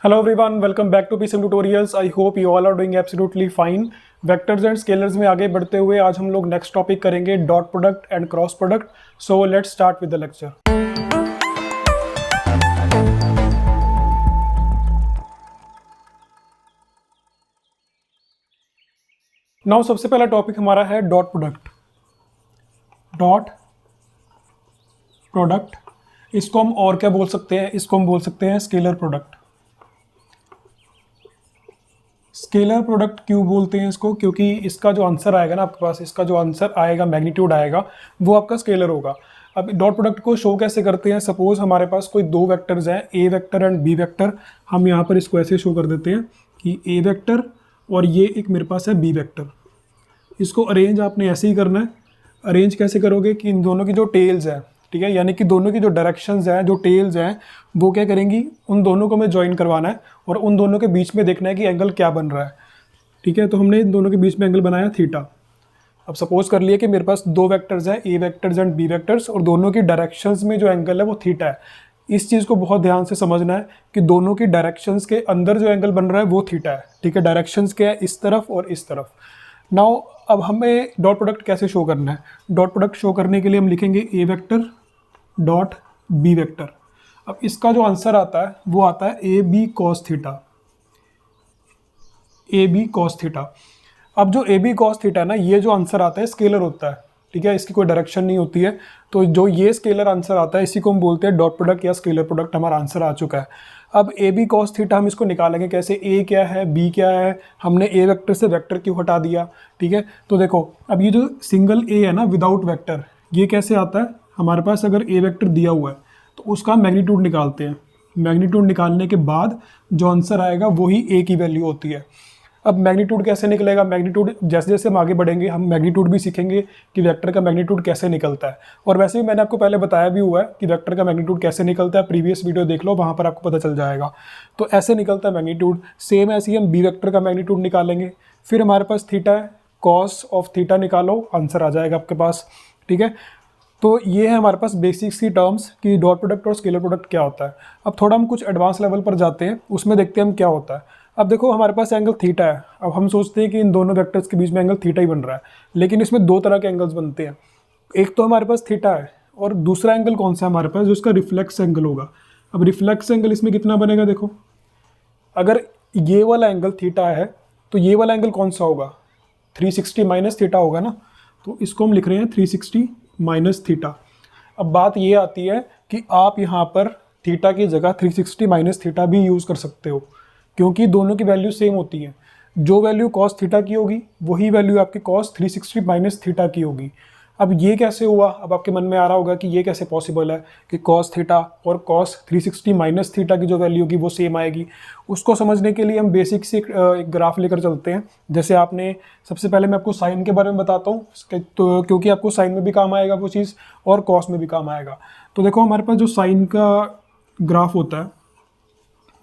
Hello everyone, welcome back to PSM Tutorials. I hope you all are doing absolutely fine. Vectors and scalars में आगे बढ़ते हुए आज हम लोग नेक्स्ट टॉपिक करेंगे dot product and cross product. So let's start with the lecture. Now सबसे पहला टॉपिक हमारा है डॉट प्रोडक्ट. डॉट प्रोडक्ट इसको हम और क्या बोल सकते हैं? इसको हम बोल सकते हैं स्केलर प्रोडक्ट. स्केलर प्रोडक्ट क्यों बोलते हैं इसको? क्योंकि इसका जो आंसर आएगा ना आपके पास, इसका जो आंसर आएगा, मैग्नीट्यूड आएगा, वो आपका स्केलर होगा. अब डॉट प्रोडक्ट को शो कैसे करते हैं? सपोज हमारे पास कोई दो वेक्टर्स हैं, ए वेक्टर एंड बी वेक्टर. हम यहाँ पर इसको ऐसे शो कर देते हैं कि ए वेक्टर और ये एक मेरे पास है बी वेक्टर. इसको अरेंज आपने ऐसे ही करना है. अरेंज कैसे करोगे कि इन दोनों की जो टेल्स है, ठीक है, यानी कि दोनों की जो डायरेक्शंस हैं, जो टेल्स हैं, वो क्या करेंगी, उन दोनों को हमें ज्वाइन करवाना है और उन दोनों के बीच में देखना है कि एंगल क्या बन रहा है. ठीक है, तो हमने इन दोनों के बीच में एंगल बनाया थीटा. अब सपोज कर लिया कि मेरे पास दो वेक्टर्स हैं, ए वेक्टर्स एंड बी वेक्टर्स, और दोनों की डायरेक्शंस में जो एंगल है वो थीटा है. इस चीज़ को बहुत ध्यान से समझना है कि दोनों की डायरेक्शंस के अंदर जो एंगल बन रहा है वो थीटा है. ठीक है, डायरेक्शंस क्या है? इस तरफ और इस तरफ. नाउ अब हमें डॉट प्रोडक्ट कैसे शो करना है? डॉट प्रोडक्ट शो करने के लिए हम लिखेंगे a vector dot B vector. अब इसका जो आंसर आता है वो आता है a B cos theta. A B cos theta. अब जो ए बी कॉस थीटा है ना, ये जो आंसर आता है स्केलर होता है. ठीक है, इसकी कोई डायरेक्शन नहीं होती है. तो जो ये स्केलर आंसर आता है इसी को हम बोलते हैं डॉट प्रोडक्ट या स्केलर प्रोडक्ट. हमारा आंसर आ चुका है. अब ए बी कॉस थीटा हम इसको निकालेंगे कैसे? ए क्या है, बी क्या है, हमने ए वेक्टर से वेक्टर क्यों हटा दिया? ठीक है, तो देखो अब ये जो सिंगल ए है ना विदाउट वेक्टर, ये कैसे आता है? हमारे पास अगर ए वेक्टर दिया हुआ है तो उसका मैग्नीट्यूड निकालते हैं. मैग्नीट्यूड निकालने के बाद जो आंसर आएगा वही ए की वैल्यू होती है. अब मैग्नीट्यूड कैसे निकलेगा? मैग्नीट्यूड जैसे जैसे हम आगे बढ़ेंगे हम मैग्नीट्यूड भी सीखेंगे कि वेक्टर का मैग्नीट्यूड कैसे निकलता है. और वैसे भी मैंने आपको पहले बताया भी हुआ है कि वेक्टर का मैग्नीट्यूड कैसे निकलता है. प्रीवियस वीडियो देख लो, वहाँ पर आपको पता चल जाएगा. तो ऐसे निकलता है मैग्नीट्यूड. सेम ऐसे ही हम बी वेक्टर का मैग्नीट्यूड निकालेंगे. फिर हमारे पास थीटा है, कॉस ऑफ थीटा निकालो, आंसर आ जाएगा आपके पास. ठीक है, तो ये है हमारे पास बेसिक्स की टर्म्स कि डॉट प्रोडक्ट और स्केलर प्रोडक्ट क्या होता है. अब थोड़ा हम कुछ एडवांस लेवल पर जाते हैं, उसमें देखते हैं हम क्या होता है. अब देखो हमारे पास एंगल थीटा है. अब हम सोचते हैं कि इन दोनों वेक्टर्स के बीच में एंगल थीटा ही बन रहा है, लेकिन इसमें दो तरह के एंगल्स बनते हैं. एक तो हमारे पास थीटा है और दूसरा एंगल कौन सा है हमारे पास? जो इसका रिफ्लेक्स एंगल होगा. अब रिफ्लेक्स एंगल इसमें कितना बनेगा? देखो अगर ये वाला एंगल थीटा है तो ये वाला एंगल कौन सा होगा? 360 माइनस थीटा होगा ना. तो इसको हम लिख रहे हैं 360 माइनस थीटा. अब बात ये आती है कि आप यहाँ पर थीटा की जगह 360 माइनस थीटा भी यूज़ कर सकते हो, क्योंकि दोनों की वैल्यू सेम होती है. जो वैल्यू कॉस थीटा की होगी वही वैल्यू आपकी कॉस 360 माइनस थीटा की होगी. अब ये कैसे हुआ? अब आपके मन में आ रहा होगा कि ये कैसे पॉसिबल है कि कॉस थीटा और कॉस 360 माइनस थीटा की जो वैल्यू होगी वो सेम आएगी. उसको समझने के लिए हम बेसिक से एक ग्राफ लेकर चलते हैं. जैसे आपने सबसे पहले मैं आपको साइन के बारे में बताता हूँ, तो क्योंकि आपको साइन में भी काम आएगा वो चीज़ और कॉस में भी काम आएगा. तो देखो हमारे पास जो साइन का ग्राफ होता है,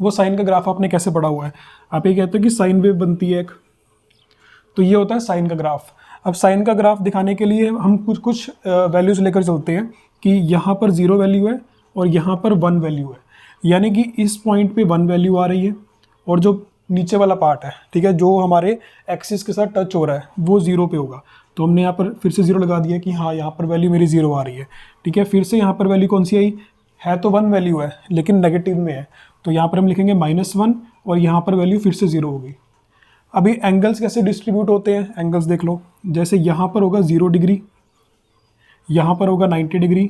वो साइन का ग्राफ आपने कैसे पढ़ा हुआ है? आप ये कहते हो कि साइन वेव बनती है एक, तो ये होता है साइन का ग्राफ. अब साइन का ग्राफ दिखाने के लिए हम कुछ वैल्यूज़ लेकर चलते हैं कि यहाँ पर 0 वैल्यू है और यहाँ पर 1 वैल्यू है. यानी कि इस पॉइंट पे 1 वैल्यू आ रही है और जो नीचे वाला पार्ट है, ठीक है, जो हमारे एक्सिस के साथ टच हो रहा है वो 0 पे होगा. तो हमने यहाँ पर फिर से 0 लगा दिया कि हाँ यहाँ पर वैल्यू मेरी 0 आ रही है. ठीक है, फिर से यहाँ पर वैल्यू कौन सी आई है? तो 1 वैल्यू है लेकिन नेगेटिव में है, तो यहाँ पर हम लिखेंगे -1 और यहाँ पर वैल्यू फिर से 0 होगी. अभी एंगल्स कैसे डिस्ट्रीब्यूट होते हैं? एंगल्स देख लो. जैसे यहाँ पर होगा 0 डिग्री, यहाँ पर होगा 90 डिग्री,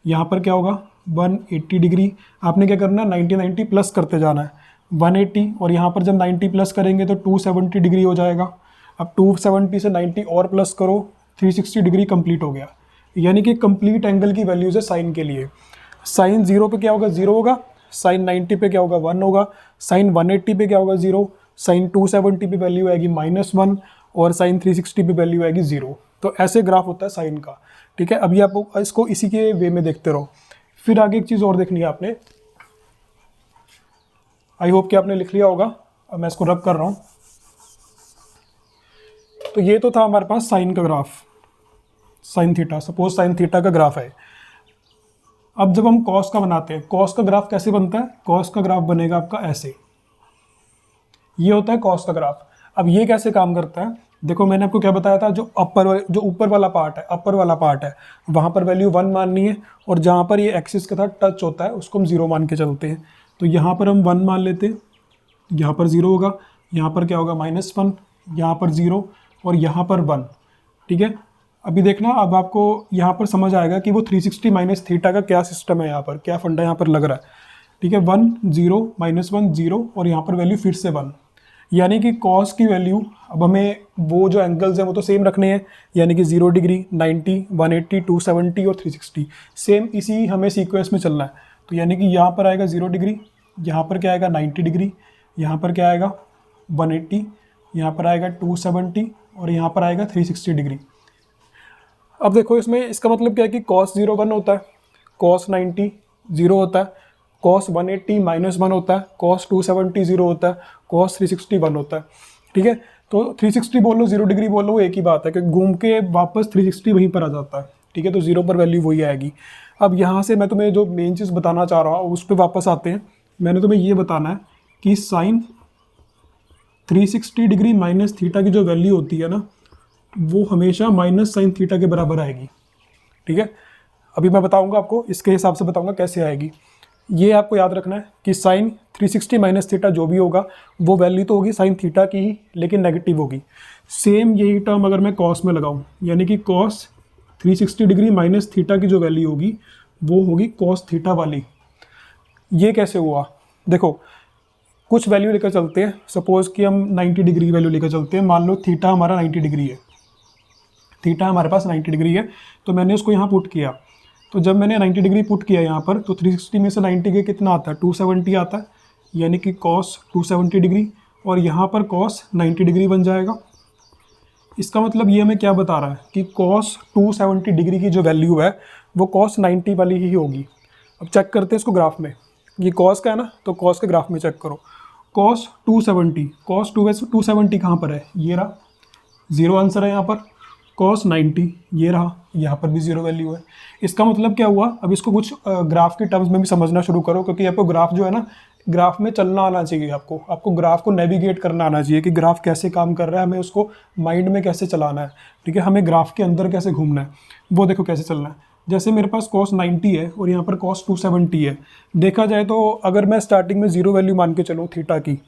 यहाँ पर क्या होगा 180 डिग्री. आपने क्या करना है 90 प्लस करते जाना है 180, और यहाँ पर जब 90 प्लस करेंगे तो 270 डिग्री हो जाएगा. अब 270 से 90 और प्लस करो, 360 डिग्री कंप्लीट हो गया. यानी कि कंप्लीट एंगल की वैल्यूज़ है साइन के लिए. साइन 0 पे क्या होगा? 0 होगा. साइन 90 पे क्या होगा? 1 होगा. साइन 180 पे क्या होगा? 0. साइन 270 पे वैल्यू आएगी -1 और साइन 360 पे वैल्यू आएगी 0. तो ऐसे ग्राफ होता है साइन का. ठीक है, अभी आप इसको इसी के वे में देखते रहो. फिर आगे एक चीज़ और देखनी है आपने. आई होप कि आपने लिख लिया होगा. अब मैं इसको रब कर रहा हूँ. तो ये तो था हमारे पास साइन का graph, sine theta. Suppose sine theta का ग्राफ है. अब जब हम कॉस का बनाते हैं, कॉस का ग्राफ कैसे बनता है? कॉस का ग्राफ बनेगा आपका ऐसे, ये होता है कॉस का ग्राफ। अब ये कैसे काम करता है? देखो मैंने आपको क्या बताया था, जो ऊपर वाला पार्ट है, अपर वाला पार्ट है, वहाँ पर वैल्यू 1 माननी है, और जहाँ पर ये एक्सिस के साथ टच होता है उसको हम 0 मान के चलते हैं। तो यहाँ पर हम 1 मान लेते हैं, यहाँ पर 0 होगा, यहाँ पर क्या होगा -1, यहाँ पर 0 और यहाँ पर 1। ठीक है, अभी देखना, अब आपको यहाँ पर समझ आएगा कि वो 360 माइनस थीटा का क्या सिस्टम है, यहाँ पर क्या फंडा यहाँ पर लग रहा है। ठीक है, 1 0 -1 0 और यहाँ पर वैल्यू फिर से 1, यानी कि कॉस की वैल्यू, अब हमें वो जो एंगल्स हैं वो तो सेम रखने हैं, यानी कि 0 डिग्री, 90, 180, 270 और 360, सेम इसी हमें सीक्वेंस में चलना है। तो यानी कि यहाँ पर आएगा 0 डिग्री, यहाँ पर क्या आएगा 90 डिग्री, यहाँ पर क्या आएगा 180, यहाँ पर आएगा 270 और यहाँ पर आएगा 360 डिग्री। अब देखो इसमें इसका मतलब क्या है कि cos 0 1 होता है, cos 90 0 होता है, cos 180 -1 होता है, cos 270 0 होता है, cos 360 1 होता है। ठीक है, तो 360 बोल लो 0 डिग्री बोल लो, वो एक ही बात है कि घूम के वापस 360 वहीं पर आ जाता है। ठीक है, तो 0 पर वैल्यू वही आएगी। अब यहाँ से मैं तुम्हें जो मेन चीज़ बताना चाह रहा हूँ उस पर वापस आते हैं। मैंने तुम्हें ये बताना है कि साइन 360 डिग्री माइनस थीटा की जो वैल्यू होती है ना, वो हमेशा माइनस साइन थीटा के बराबर आएगी। ठीक है, अभी मैं बताऊंगा आपको, इसके हिसाब से बताऊंगा कैसे आएगी। ये आपको याद रखना है कि साइन 360 माइनस थीटा जो भी होगा वो वैल्यू तो होगी साइन थीटा की ही, लेकिन नेगेटिव होगी। सेम यही टर्म अगर मैं कॉस में लगाऊं, यानी कि कॉस 360 डिग्री माइनस थीटा की जो वैल्यू होगी वो होगी कॉस थीटा वाली। ये कैसे हुआ? देखो कुछ वैल्यू लेकर चलते हैं, सपोज कि हम 90 डिग्री वैल्यू लेकर चलते हैं। मान लो थीटा हमारा 90 डिग्री है, थीटा हमारे पास 90 डिग्री है, तो मैंने उसको यहाँ पुट किया। तो जब मैंने 90 डिग्री पुट किया यहाँ पर, तो 360 में से 90 के कितना आता है 270 आता है, यानी कि कॉस 270 डिग्री, और यहाँ पर कॉस 90 डिग्री बन जाएगा। इसका मतलब ये हमें क्या बता रहा है कि कॉस 270 डिग्री की जो वैल्यू है वो कॉस 90 वाली ही होगी। अब चेक करते हैं इसको ग्राफ में, ये कॉस का है ना, तो कॉस के ग्राफ में चेक करो। कॉस 270, कॉस 270 कहाँ पर है? ये रहा, 0 आंसर है यहाँ पर। कॉस 90 ये रहा, यहाँ पर भी 0 वैल्यू है। इसका मतलब क्या हुआ? अब इसको कुछ ग्राफ के टर्म्स में भी समझना शुरू करो, क्योंकि आपको ग्राफ जो है ना, ग्राफ में चलना आना चाहिए। आपको ग्राफ को नेविगेट करना आना चाहिए कि ग्राफ कैसे काम कर रहा है, हमें उसको माइंड में कैसे चलाना है। ठीक है, हमें ग्राफ के अंदर कैसे घूमना है वो देखो कैसे चलना है। जैसे मेरे पास cos 90 है और यहाँ पर cos 270 है। देखा जाए तो अगर मैं स्टार्टिंग में 0 वैल्यू मान के चलूँ थीटा की,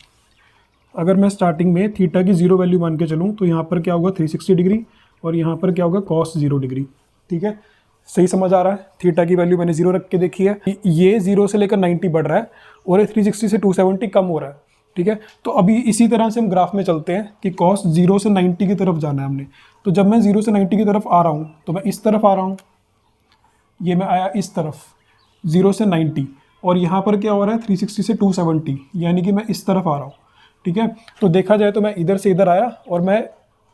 अगर मैं स्टार्टिंग में थीटा की 0 वैल्यू मान के चलूँ, तो यहाँ पर क्या होगा 360 डिग्री और यहाँ पर क्या होगा cos 0 डिग्री। ठीक है, सही समझ आ रहा है? थीटा की वैल्यू मैंने 0 रख के देखी है, ये 0 से लेकर 90 बढ़ रहा है और ये 360 से 270 कम हो रहा है। ठीक है, तो अभी इसी तरह से हम ग्राफ में चलते हैं कि cos 0 से 90 की तरफ जाना है हमने। तो जब मैं 0 से 90 की तरफ आ रहा हूँ तो मैं इस तरफ आ रहा हूँ, ये मैं आया इस तरफ 0 से 90, और यहाँ पर क्या हो रहा है 360 से 270, यानी कि मैं इस तरफ आ रहा हूँ। ठीक है, तो देखा जाए तो मैं इधर से इधर आया और मैं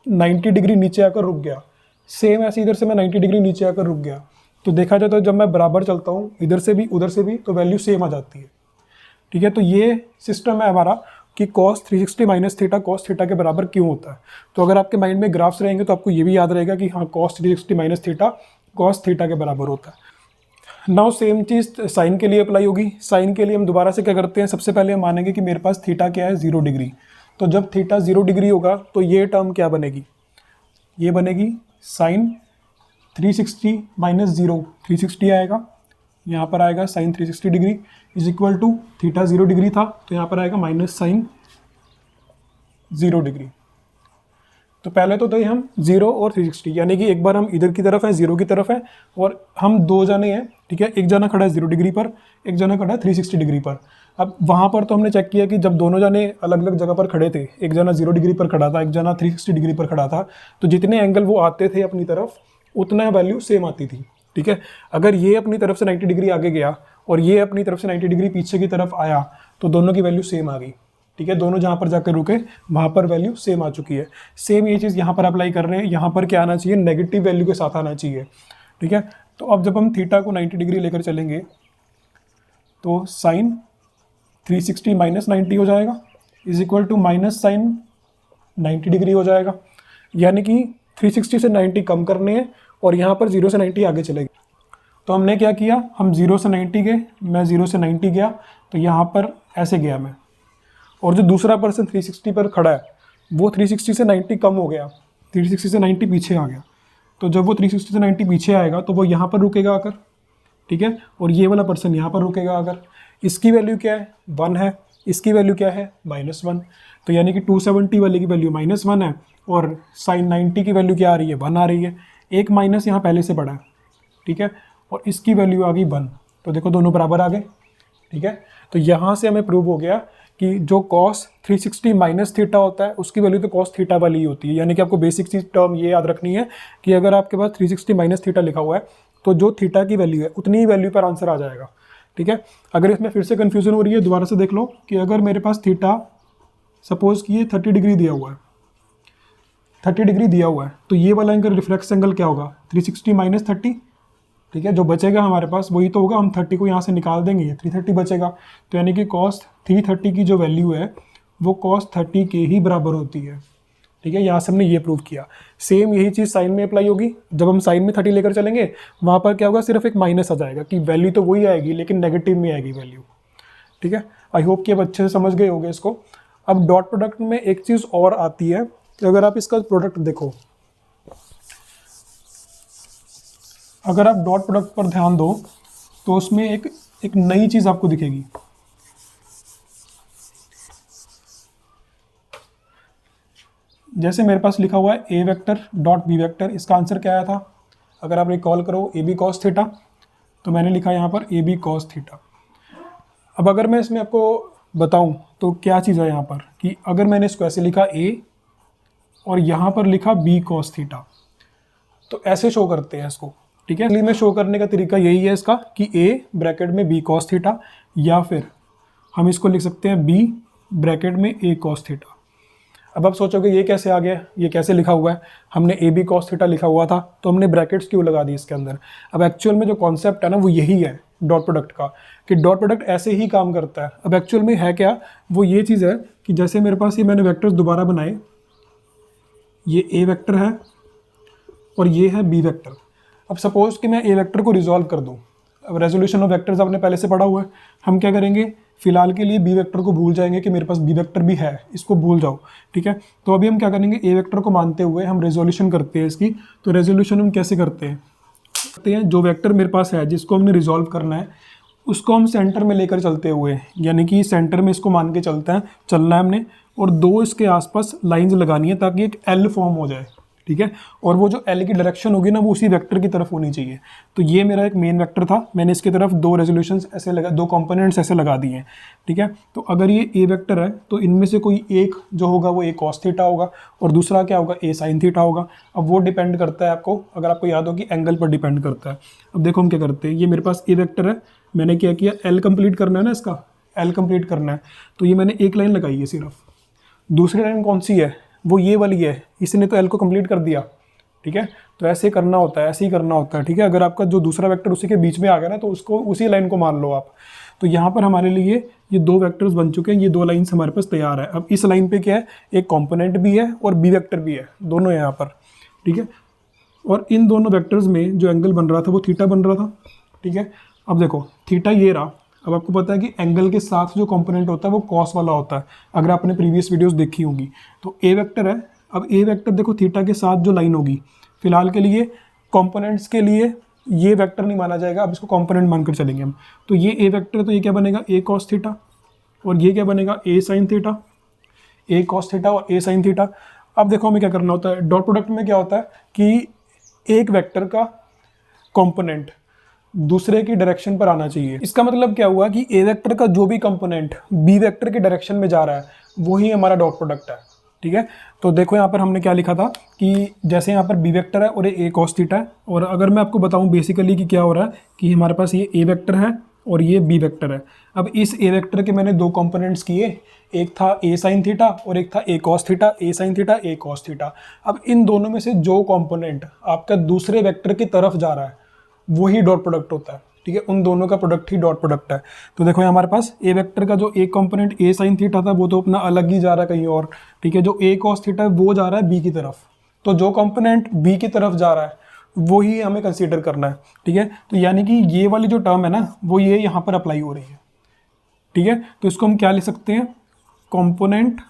90 डिग्री नीचे आकर रुक गया। सेम ऐसे इधर से मैं 90 डिग्री नीचे आकर रुक गया। तो देखा जाए तो जब मैं बराबर चलता हूँ इधर से भी उधर से भी, तो वैल्यू सेम आ जाती है। ठीक है, तो ये सिस्टम है हमारा कि cos 360 minus theta cos theta के बराबर क्यों होता है। तो अगर आपके माइंड में ग्राफ्स रहेंगे तो आपको ये भी याद रहेगा कि हाँ cos 360 minus theta cos theta के बराबर होता है। नाउ सेम चीज़ साइन के लिए अप्लाई होगी। साइन के लिए हम दोबारा से क्या करते हैं, सबसे पहले हम मानेंगे कि मेरे पास थीटा क्या है 0 डिग्री। तो जब थीटा 0 डिग्री होगा तो ये टर्म क्या बनेगी, ये बनेगी साइन 360 माइनस 0, 360 आएगा, यहाँ पर आएगा sine 360 degree is equal to theta 0 degree था तो यहाँ पर आएगा माइनस साइन 0 डिग्री। तो पहले तो हम 0 और 360, यानी कि एक बार हम इधर की तरफ है 0 की तरफ है और हम दो जने हैं। ठीक है, एक जना खड़ा है 0 डिग्री पर, एक जना खड़ा है 360 डिग्री पर। अब वहाँ पर तो हमने चेक किया कि जब दोनों जने अलग अलग जगह पर खड़े थे, एक जना 0 डिग्री पर खड़ा था, एक जना 360 डिग्री पर खड़ा था, तो जितने एंगल वो आते थे अपनी तरफ उतना वैल्यू सेम आती थी। ठीक है, अगर ये अपनी तरफ से 90 डिग्री आगे गया और ये अपनी तरफ से 90 डिग्री पीछे की तरफ आया तो दोनों की वैल्यू सेम आ गई। ठीक है, दोनों जहाँ पर जाकर रुके वहाँ पर वैल्यू सेम आ चुकी है। सेम ये चीज़ यहाँ पर अप्लाई कर रहे हैं, यहाँ पर क्या आना चाहिए, नेगेटिव वैल्यू के साथ आना चाहिए। ठीक है, तो अब जब हम थीटा को 90 डिग्री लेकर चलेंगे तो साइन 360 माइनस 90 हो जाएगा is equal to minus sine 90 degree हो जाएगा, यानी कि 360 से 90 कम करने हैं और यहाँ पर 0 से 90 आगे चलेगी। तो हमने क्या किया, हम 0 से 90 गए, मैं 0 से 90 गया, तो यहाँ पर ऐसे गया मैं, और जो दूसरा पर्सन 360 पर खड़ा है वो 360 से 90 कम हो गया, 360 से 90 पीछे आ गया। तो जब वो 360 से 90 पीछे आएगा तो वो यहाँ पर रुकेगा आकर, ठीक है, और ये वाला पर्सन यहाँ पर रुकेगा आकर। इसकी वैल्यू क्या है, 1 है, इसकी वैल्यू क्या है, -1। तो यानी कि 270 वाले की वैल्यू -1 है और साइन 90 की वैल्यू क्या आ रही है, 1 आ रही है। एक माइनस यहाँ पहले से पड़ा है, ठीक है, और इसकी वैल्यू आ गई 1। तो देखो दोनों बराबर आ गए, ठीक है। तो यहाँ से हमें प्रूव हो गया कि जो cos 360 माइनस थीटा होता है उसकी वैल्यू तो cos थीटा वाली ही होती है। यानी कि आपको बेसिक चीज टर्म ये याद रखनी है कि अगर आपके पास 360 माइनस थीटा लिखा हुआ है तो जो थीटा की वैल्यू है उतनी ही वैल्यू पर आंसर आ जाएगा, ठीक है। अगर इसमें फिर से कन्फ्यूजन हो रही है, दोबारा से देख लो कि अगर मेरे पास थीटा सपोज कि ये 30 डिग्री दिया हुआ है, 30 डिग्री दिया हुआ है, तो ये वाला एंगल रिफ्लेक्स एंगल क्या होगा, 360 माइनस 30, ठीक है। जो बचेगा हमारे पास वही तो होगा, हम 30 को यहाँ से निकाल देंगे, ये 330 बचेगा। तो यानी कि cos 330 की जो वैल्यू है वो cos 30 के ही बराबर होती है, ठीक है। यहाँ से हमने ये प्रूव किया। सेम यही चीज़ साइन में अप्लाई होगी। जब हम साइन में 30 लेकर चलेंगे वहाँ पर क्या होगा, सिर्फ एक माइनस आ जाएगा कि वैल्यू तो वही आएगी लेकिन नेगेटिव में आएगी वैल्यू, ठीक है। आई होप कि अब अच्छे से समझ गए होंगे इसको। अब डॉट प्रोडक्ट में एक चीज़ और आती है कि अगर आप इसका प्रोडक्ट देखो, अगर आप डॉट प्रोडक्ट पर ध्यान दो तो उसमें एक नई चीज़ आपको दिखेगी। जैसे मेरे पास लिखा हुआ है ए वेक्टर डॉट बी वेक्टर, इसका आंसर क्या आया था, अगर आप रिकॉल करो ए बी कॉस थीटा, तो मैंने लिखा यहाँ पर ए बी कॉस थीटा। अब अगर मैं इसमें आपको बताऊँ तो क्या चीज़ है यहाँ पर कि अगर मैंने इसको ऐसे लिखा ए और यहाँ पर लिखा बी कॉस थीटा, तो ऐसे शो करते हैं इसको, ठीक है। इसलिए मैं शो करने का तरीका यही है इसका कि ए ब्रैकेट में बी कॉस थीटा, या फिर हम इसको लिख सकते हैं बी ब्रैकेट में ए कॉस थीटा। अब आप सोचोगे ये कैसे आ गया, ये कैसे लिखा हुआ है, हमने ए बी कॉस थीटा लिखा हुआ था तो हमने ब्रैकेट्स क्यों लगा दी इसके अंदर। अब एक्चुअल में जो कॉन्सेप्ट है ना वो यही है डॉट प्रोडक्ट का, कि डॉट प्रोडक्ट ऐसे ही काम करता है। अब एक्चुअल में है क्या, वो ये चीज़ है कि जैसे मेरे पास ये मैंने वेक्टर्स दोबारा बनाए, ये ए वेक्टर है और ये है बी वेक्टर। अब सपोज कि मैं ए वेक्टर को रिजॉल्व कर दूं, अब रेजोल्यूशन ऑफ वेक्टर्स आपने पहले से पढ़ा हुआ है, हम क्या करेंगे फिलहाल के लिए बी वेक्टर को भूल जाएंगे कि मेरे पास बी वेक्टर भी है, इसको भूल जाओ, ठीक है। तो अभी हम क्या करेंगे, ए वेक्टर को मानते हुए हम रेजोल्यूशन करते हैं इसकी। तो रेजोल्यूशन हम कैसे करते हैं, जो वेक्टर मेरे पास है जिसको हमने रिजॉल्व करना है उसको हम सेंटर में लेकर चलते हुए, यानी कि सेंटर में इसको मान के चलना है हमने, और दो इसके आसपास लाइंस लगानी है ताकि एक एल फॉर्म हो जाए, ठीक है। और वो जो एल की डायरेक्शन होगी ना वो उसी वेक्टर की तरफ होनी चाहिए। तो ये मेरा एक मेन वेक्टर था, मैंने इसकी तरफ दो रेजोल्यूशंस ऐसे लगा, दो कंपोनेंट्स ऐसे लगा दिए हैं, ठीक है। तो अगर ये ए वेक्टर है तो इनमें से कोई एक जो होगा वो ए कॉस थीटा होगा और दूसरा क्या होगा, ए साइन थीटा होगा। अब वो डिपेंड करता है आपको, अगर आपको याद हो कि एंगल पर डिपेंड करता है। अब देखो हम क्या करते हैं, ये मेरे पास ए वेक्टर है, मैंने क्या किया, एल कंप्लीट करना है ना, इसका एल कंप्लीट करना है, तो ये मैंने एक लाइन लगाई है सिर्फ। दूसरी लाइन कौन सी है, वो ये वाली है, इसने तो एल को कंप्लीट कर दिया, ठीक है। तो ऐसे करना होता है, ऐसे ही करना होता है, ठीक है। अगर आपका जो दूसरा वेक्टर उसी के बीच में आ गया ना तो उसको उसी लाइन को मान लो आप। तो यहाँ पर हमारे लिए ये दो वेक्टर्स बन चुके हैं, ये दो लाइन्स हमारे पास तैयार है। अब इस लाइन पे क्या है, एक कॉम्पोनेंट भी है और बी वेक्टर भी है, दोनों है यहाँ पर, ठीक है। और इन दोनों वेक्टर्स में जो एंगल बन रहा था वो थीटा बन रहा था, ठीक है। अब देखो थीटा ये रहा। अब आपको पता है कि एंगल के साथ जो कंपोनेंट होता है वो कॉस वाला होता है, अगर आपने प्रीवियस वीडियोस देखी होंगी। तो ए वेक्टर है, अब ए वेक्टर देखो थीटा के साथ जो लाइन होगी, फिलहाल के लिए कंपोनेंट्स के लिए ये वेक्टर नहीं माना जाएगा, अब इसको कंपोनेंट मानकर चलेंगे हम। तो ये ए वेक्टर है तो ये क्या बनेगा, ए कॉस थीटा, और ये क्या बनेगा, ए साइन थीटा, ए कॉस थीटा और ए साइन थीटा। अब देखो हमें क्या करना होता है, डॉट प्रोडक्ट में क्या होता है कि एक वेक्टर का कंपोनेंट दूसरे की डायरेक्शन पर आना चाहिए। इसका मतलब क्या हुआ कि ए वेक्टर का जो भी कंपोनेंट बी वेक्टर के डायरेक्शन में जा रहा है वही हमारा डॉट प्रोडक्ट है, ठीक है। तो देखो यहाँ पर हमने क्या लिखा था कि जैसे यहाँ पर बी वेक्टर है और ए कॉस थीटा है, और अगर मैं आपको बताऊँ बेसिकली कि क्या हो रहा है कि हमारे पास ये ए वेक्टर है और ये बी वेक्टर है। अब इस ए वेक्टर के मैंने दो कंपोनेंट्स किए, एक था ए साइन थीटा और एक था ए कॉस थीटा, ए साइन थीटा ए कॉस थीटा। अब इन दोनों में से जो कंपोनेंट आपका दूसरे वेक्टर की तरफ जा रहा है वही डॉट प्रोडक्ट होता है, ठीक है। उन दोनों का प्रोडक्ट ही डॉट प्रोडक्ट है। तो देखो हमारे पास ए वेक्टर का जो एक कंपोनेंट ए साइन थीटा था वो तो अपना अलग ही जा रहा है कहीं और, ठीक है। जो ए कॉस थीटा है वो जा रहा है बी की तरफ, तो जो कंपोनेंट बी की तरफ जा रहा है वो ही हमें कंसीडर करना है, ठीक है। तो यानी कि ये वाली जो टर्म है ना, वो ये यहाँ पर अप्लाई हो रही है, ठीक है। तो इसको हम क्या लिख सकते हैं, कंपोनेंट